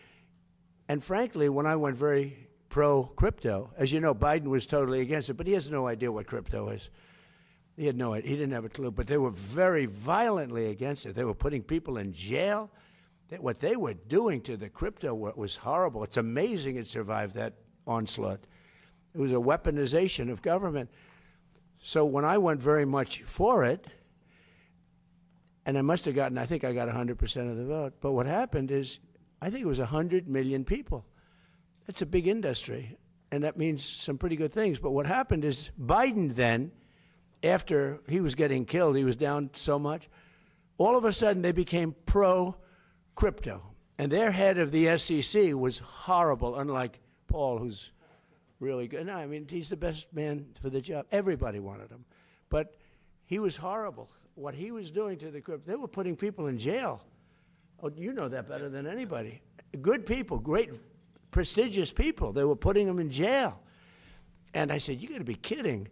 And frankly, when I went very pro-crypto, as you know, Biden was totally against it, but he has no idea what crypto is. He had no idea. He didn't have a clue. But they were very violently against it. They were putting people in jail. What they were doing to the crypto was horrible. It's amazing it survived that onslaught. It was a weaponization of government. So when I went very much for it, and I must have gotten, I think I got 100% of the vote. But what happened is, I think it was 100 million people. That's a big industry, and that means some pretty good things. But what happened is Biden then, after he was getting killed, he was down so much, all of a sudden they became pro-crypto. And their head of the SEC was horrible, unlike Paul, who's really good. No, I mean, he's the best man for the job. Everybody wanted him. But he was horrible. What he was doing to the crypto, they were putting people in jail. Oh, you know that better than anybody. Good people, great, prestigious people. They were putting them in jail. And I said, you got to be kidding.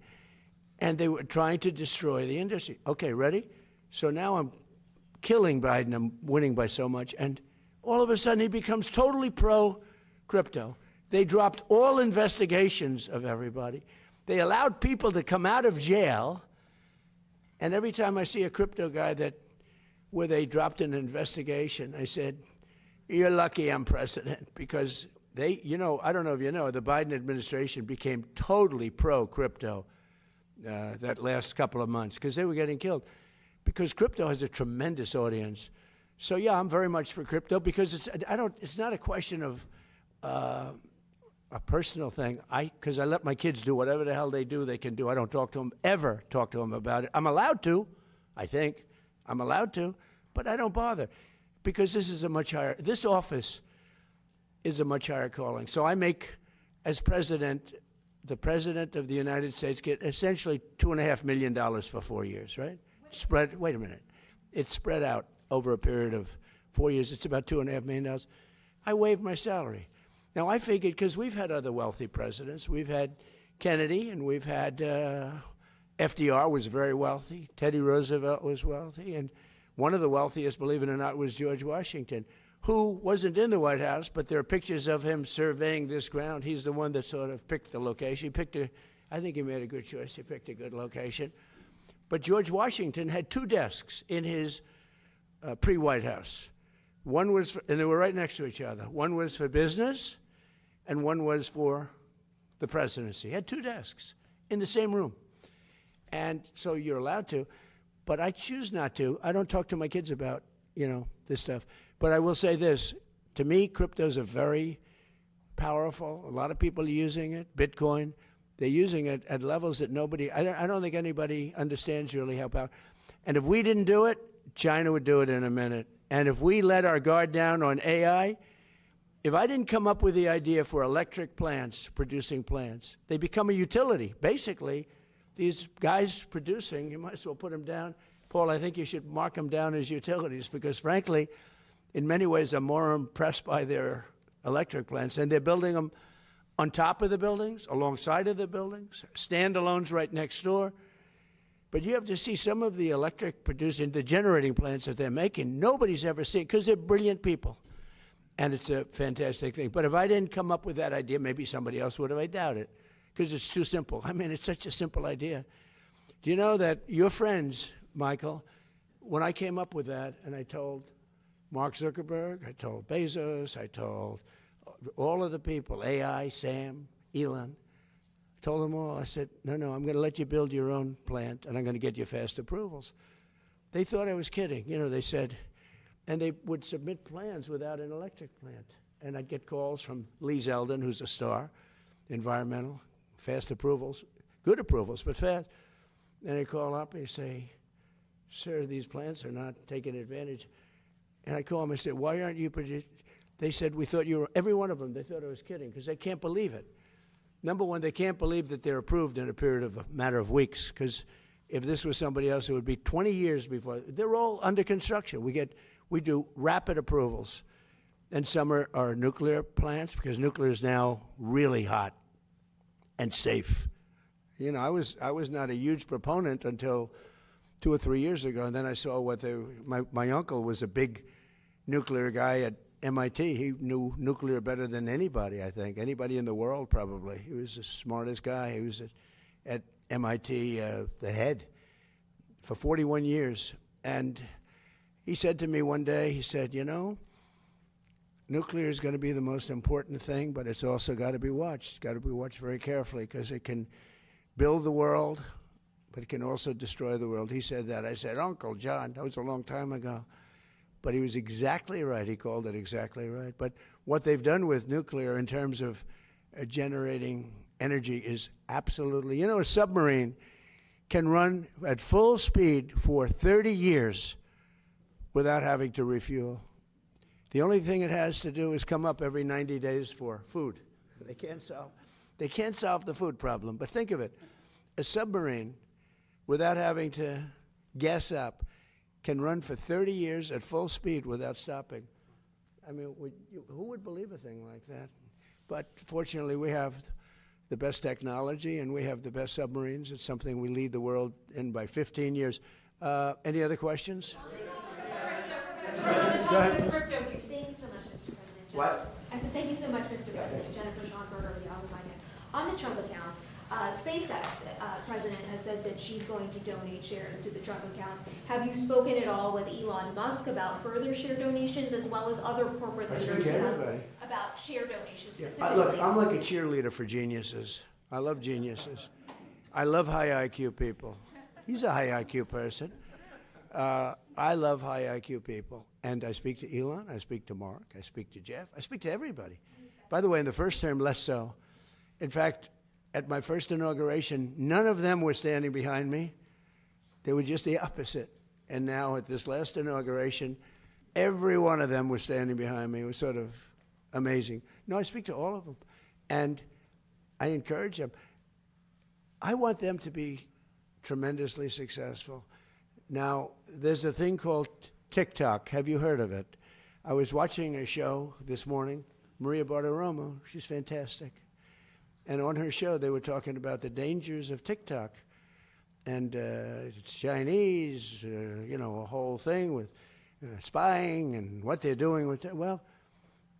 And they were trying to destroy the industry. Okay, ready? So now I'm killing Biden. I'm winning by so much. And all of a sudden he becomes totally pro-crypto. They dropped all investigations of everybody. They allowed people to come out of jail. And every time I see a crypto guy where they dropped an investigation, I said, you're lucky I'm president, because I don't know if you know, the Biden administration became totally pro-crypto that last couple of months, because they were getting killed. Because crypto has a tremendous audience. So yeah, I'm very much for crypto, because it's not a question of a personal thing. Because I let my kids do whatever the hell they do, they can do. I don't ever talk to them about it. I'm allowed to, I think. I'm allowed to, but I don't bother, because this office is a much higher calling. So I make, as president, the president of the United States get essentially $2.5 million for 4 years, right? Wait a minute. It's spread out over a period of 4 years. It's about $2.5 million. I waived my salary. Now, I figured, because we've had other wealthy presidents. We've had Kennedy, and we've had FDR was very wealthy. Teddy Roosevelt was wealthy. And one of the wealthiest, believe it or not, was George Washington, who wasn't in the White House, but there are pictures of him surveying this ground. He's the one that sort of picked the location. I think he made a good choice. He picked a good location. But George Washington had 2 desks in his pre-White House. One was, and they were right next to each other. One was for business, and one was for the presidency. He had 2 desks in the same room. And so you're allowed to, but I choose not to. I don't talk to my kids about, this stuff. But I will say this. To me, cryptos are very powerful. A lot of people are using it. Bitcoin, they're using it at levels that I don't think anybody understands really how powerful. And if we didn't do it, China would do it in a minute. And if we let our guard down on AI, if I didn't come up with the idea for electric plants, producing plants, they become a utility. Basically, these guys producing, you might as well put them down. Paul, I think you should mark them down as utilities, because frankly, in many ways, I'm more impressed by their electric plants. And they're building them on top of the buildings, alongside of the buildings, standalones right next door. But you have to see some of the electric producing, the generating plants that they're making. Nobody's ever seen, because they're brilliant people. And it's a fantastic thing. But if I didn't come up with that idea, maybe somebody else would have. I doubt it, because it's too simple. I mean, it's such a simple idea. Do you know that your friends, Michael, when I came up with that, and I told Mark Zuckerberg, I told Bezos, I told all of the people, AI, Sam, Elon, told them all, I said, no, I'm going to let you build your own plant, and I'm going to get you fast approvals. They thought I was kidding. They said, and they would submit plans without an electric plant. And I'd get calls from Lee Zeldin, who's a star, environmental, fast approvals, good approvals, but fast. And they call up and they say, sir, these plants are not taking advantage. And I call them and say, why aren't you producing? They said, we thought you were, every one of them, they thought I was kidding, because they can't believe it. Number one, they can't believe that they're approved in a period of a matter of weeks, because If this was somebody else, it would be 20 years before. They're all under construction. We do rapid approvals. And some are nuclear plants, because nuclear is now really hot and safe. You know, I was not a huge proponent until 2 or 3 years ago, and then I saw what my uncle was a big nuclear guy at MIT. He knew nuclear better than anybody, I think. Anybody in the world, probably. He was the smartest guy. He was at MIT, the head, for 41 years. And he said to me one day, he said, you know, nuclear is going to be the most important thing, but it's also got to be watched. It's got to be watched very carefully, because it can build the world, but it can also destroy the world. He said that. I said, Uncle John, that was a long time ago. But he was exactly right. He called it exactly right. But what they've done with nuclear in terms of generating energy is absolutely, you know, a submarine can run at full speed for 30 years without having to refuel. The only thing it has to do is come up every 90 days for food. They can't solve the food problem. But think of it. A submarine, without having to gas up, can run for 30 years at full speed without stopping. I mean, who would believe a thing like that? But fortunately, we have the best technology, and we have the best submarines. It's something we lead the world in by 15 years. Any other questions? Go ahead. Thank you so much, Mr. President. What? I said thank you so much, Mr. President. Jennifer Schonberger, the Alabama. On the Trump accounts, SpaceX president has said that she's going to donate shares to the Trump accounts. Have you spoken at all with Elon Musk about further share donations, as well as other corporate leaders about share donations? Yeah. Look, I'm like a cheerleader for geniuses. I love geniuses. I love high IQ people. He's a high IQ person. I love high IQ people. And I speak to Elon, I speak to Mark, I speak to Jeff, I speak to everybody. By the way, in the first term, less so. In fact, at my first inauguration, none of them were standing behind me. They were just the opposite. And now at this last inauguration, every one of them was standing behind me. It was sort of amazing. No, I speak to all of them. And I encourage them. I want them to be tremendously successful. Now, there's a thing called TikTok. Have you heard of it? I was watching a show this morning, Maria Bartiromo. She's fantastic. And on her show, they were talking about the dangers of TikTok. And it's Chinese, you know, a whole thing with spying and what they're doing with it. Well,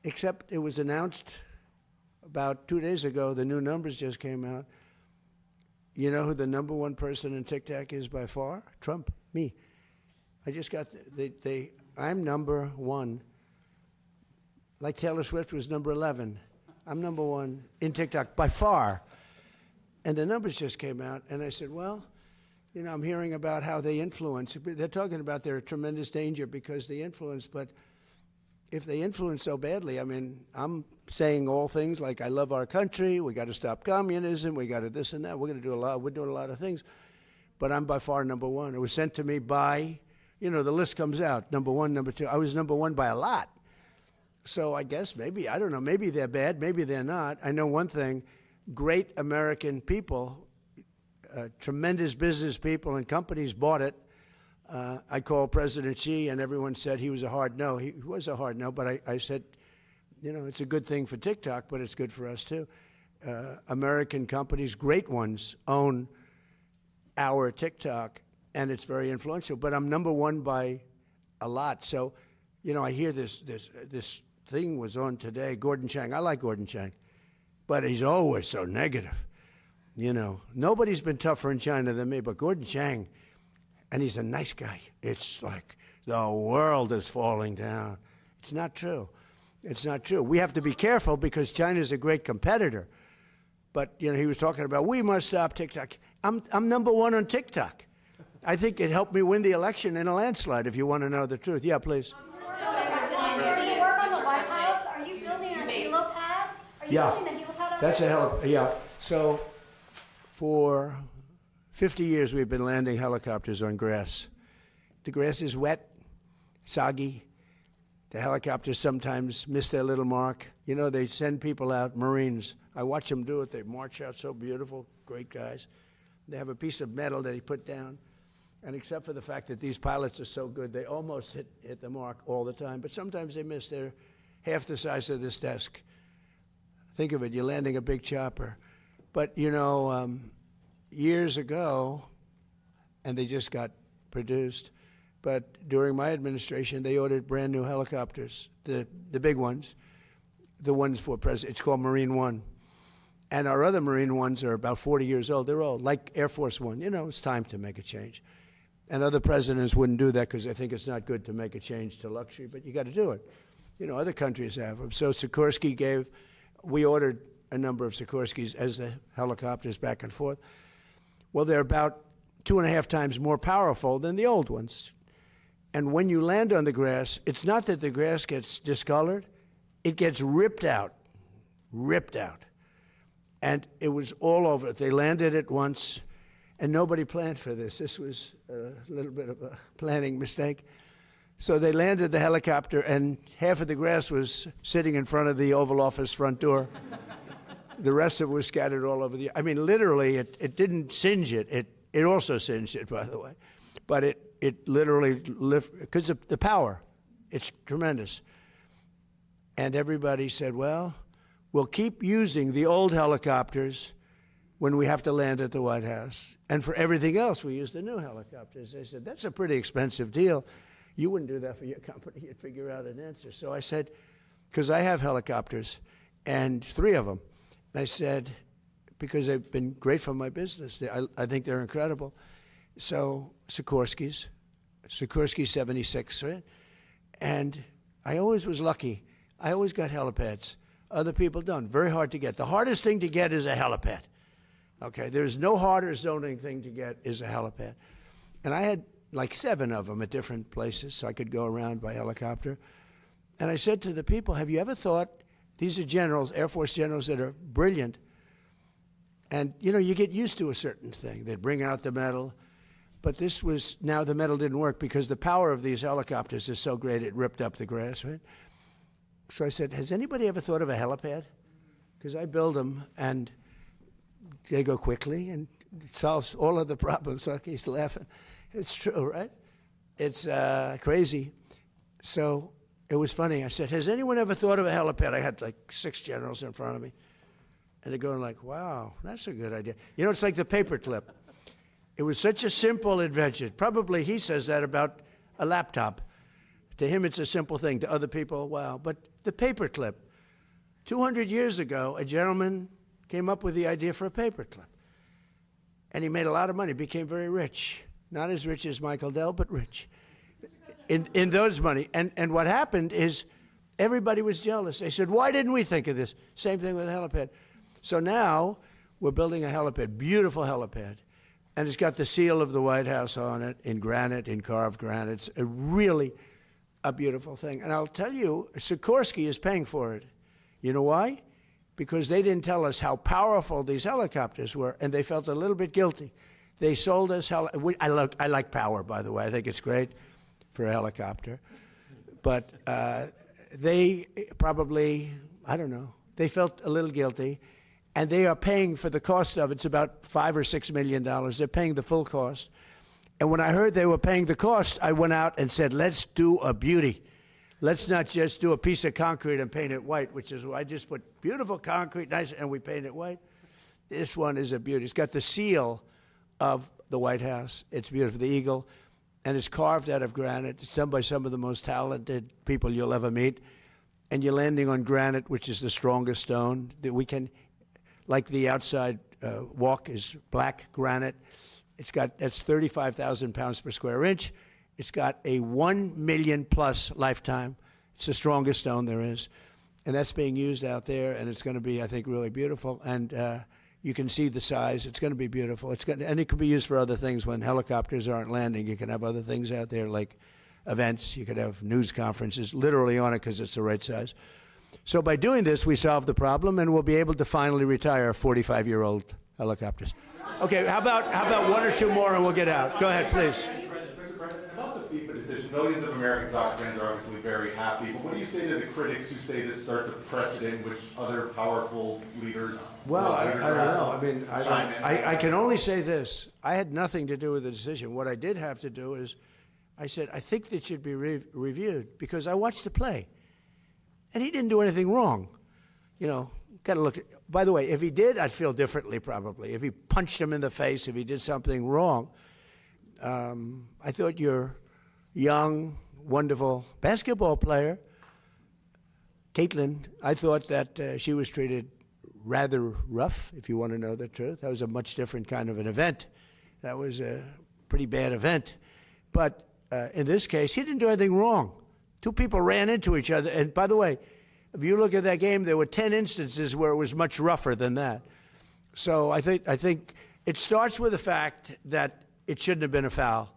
except it was announced about 2 days ago, the new numbers just came out. You know who the #1 person in TikTok is by far? Trump, me. I just got, I'm #1. Like Taylor Swift was #11. I'm #1 in TikTok by far. And the numbers just came out, and I said, well, you know, I'm hearing about how they influence. They're talking about their tremendous danger because they influence, but if they influence so badly, I mean, I'm saying all things like I love our country, we got to stop communism, we got to this and that, we're doing a lot of things, but I'm by far #1. It was sent to me by, you know, the list comes out, #1, #2. I was #1 by a lot. So I guess maybe, I don't know, maybe they're bad, maybe they're not. I know one thing, great American people, tremendous business people and companies bought it. I called President Xi, and everyone said he was a hard no. He was a hard no, but I said, you know, it's a good thing for TikTok, but it's good for us too. American companies, great ones, own our TikTok, and it's very influential. But I'm #1 by a lot. So, you know, I hear this thing was on today, Gordon Chang. I like Gordon Chang, but he's always so negative. You know, nobody's been tougher in China than me, but Gordon Chang, and he's a nice guy. It's like the world is falling down. It's not true. It's not true. We have to be careful because China's a great competitor. But, you know, he was talking about, we must stop TikTok. I'm #1 on TikTok. I think it helped me win the election in a landslide, if you want to know the truth. Yeah, please. That's a yeah. So for 50 years we've been landing helicopters on grass. The grass is wet, soggy. The helicopters sometimes miss their little mark. You know, they send people out, Marines. I watch them do it. They march out so beautiful, great guys. They have a piece of metal that he put down. And except for the fact that these pilots are so good, they almost hit the mark all the time. But sometimes they miss. They're half the size of this desk. Think of it, you're landing a big chopper. But, you know, years ago, and they just got produced, but during my administration, they ordered brand new helicopters, the big ones, the ones for President. It's called Marine One. And our other Marine ones are about 40 years old. They're old, like Air Force One. You know, it's time to make a change. And other presidents wouldn't do that because they think it's not good to make a change to luxury, but you got to do it. You know, other countries have them. So Sikorsky we ordered a number of Sikorskys as the helicopters back and forth. Well, they're about 2.5 times more powerful than the old ones. And when you land on the grass, it's not that the grass gets discolored, it gets ripped out. And it was all over. They landed it once, and nobody planned for this. This was a little bit of a planning mistake. So they landed the helicopter, and half of the grass was sitting in front of the Oval Office front door. The rest of it was scattered all over I mean, literally, it didn't singe it. It also singed it, by the way. But it literally lifted, because of the power. It's tremendous. And everybody said, well, we'll keep using the old helicopters when we have to land at the White House. And for everything else, we use the new helicopters. They said, that's a pretty expensive deal. You wouldn't do that for your company. You'd figure out an answer. So I said, because I have helicopters, and 3 of them. And I said, because they've been great for my business. I think they're incredible. So Sikorsky 76, right? And I always was lucky. I always got helipads. Other people don't. Very hard to get. The hardest thing to get is a helipad. Okay, there's no harder zoning thing to get is a helipad. And I had like 7 of them at different places, so I could go around by helicopter. And I said to the people, have you ever thought, these are generals, Air Force generals that are brilliant, and, you know, you get used to a certain thing. They'd bring out the metal, but this was, now the metal didn't work because the power of these helicopters is so great it ripped up the grass, right? So I said, has anybody ever thought of a helipad? Because I build them, and they go quickly, and it solves all of the problems. Like, he's laughing. It's true, right? It's crazy. So it was funny. I said, has anyone ever thought of a helipad? I had like 6 generals in front of me. And they're going like, wow, that's a good idea. You know, it's like the paperclip. It was such a simple invention. Probably he says that about a laptop. To him, it's a simple thing. To other people, wow. But the paperclip. 200 years ago, a gentleman came up with the idea for a paperclip. And he made a lot of money, became very rich. Not as rich as Michael Dell, but rich in those money. And what happened is everybody was jealous. They said, why didn't we think of this? Same thing with a helipad. So now we're building a helipad, beautiful helipad. And it's got the seal of the White House on it, in granite, in carved granite. It's really a beautiful thing. And I'll tell you, Sikorsky is paying for it. You know why? Because they didn't tell us how powerful these helicopters were, and they felt a little bit guilty. They sold us, I like power, by the way. I think it's great for a helicopter. But they probably, I don't know, they felt a little guilty. And they are paying for the cost of it. It's about $5 or $6 million. They're paying the full cost. And when I heard they were paying the cost, I went out and said, let's do a beauty. Let's not just do a piece of concrete and paint it white, which is why I just put beautiful concrete, nice, and we paint it white. This one is a beauty. It's got the seal of the White House. It's beautiful, the eagle. And it's carved out of granite. It's done by some of the most talented people you'll ever meet. And you're landing on granite, which is the strongest stone that we can. Like the outside walk is black granite. That's 35,000 pounds per square inch. It's got a 1 million plus lifetime. It's the strongest stone there is. And that's being used out there, and it's going to be, I think, really beautiful. And you can see the size. It's going to be beautiful. And it can be used for other things when helicopters aren't landing. You can have other things out there like events. You could have news conferences literally on it because it's the right size. So by doing this, we solve the problem, and we'll be able to finally retire 45-year-old helicopters. Okay, how about 1 or 2 more, and we'll get out. Go ahead, please. About the FIFA decision. Millions of American soccer fans are obviously very happy, but what do you say to the critics who say this starts a precedent which other powerful leaders? Well, I don't know. I mean, I can only say this. I had nothing to do with the decision. What I did have to do is, I said, I think that should be reviewed because I watched the play. And he didn't do anything wrong. You know, got to look at, by the way, if he did, I'd feel differently probably. If he punched him in the face, if he did something wrong. I thought your young, wonderful basketball player, Caitlin, I thought that she was treated rather rough, if you want to know the truth. That was a much different kind of an event. That was a pretty bad event. But in this case, he didn't do anything wrong. Two people ran into each other. And by the way, if you look at that game, there were 10 instances where it was much rougher than that. So I think it starts with the fact that it shouldn't have been a foul.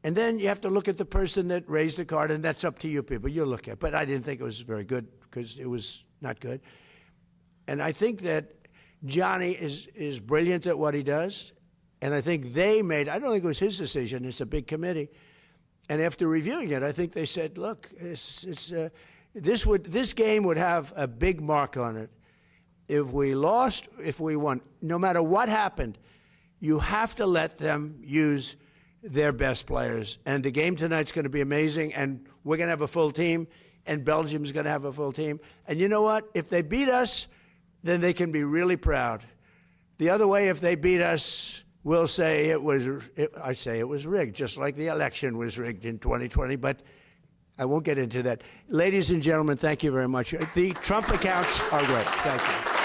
And then you have to look at the person that raised the card, and that's up to you people. You'll look at it. But I didn't think it was very good because it was not good. And I think that Johnny is brilliant at what he does. And I think they made, I don't think it was his decision, it's a big committee. And after reviewing it, I think they said, look, this game would have a big mark on it. If we lost, if we won, no matter what happened, you have to let them use their best players. And the game tonight's going to be amazing, and we're going to have a full team, and Belgium's going to have a full team. And you know what? If they beat us, then they can be really proud. The other way, if they beat us, we'll say I say it was rigged, just like the election was rigged in 2020, but I won't get into that. Ladies and gentlemen, thank you very much. The Trump accounts are great. Thank you.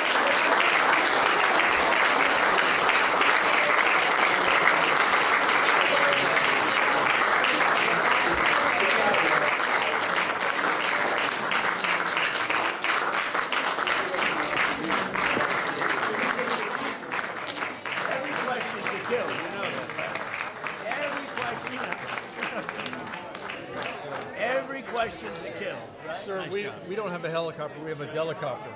Sir, we don't have a helicopter, we have a delicopter.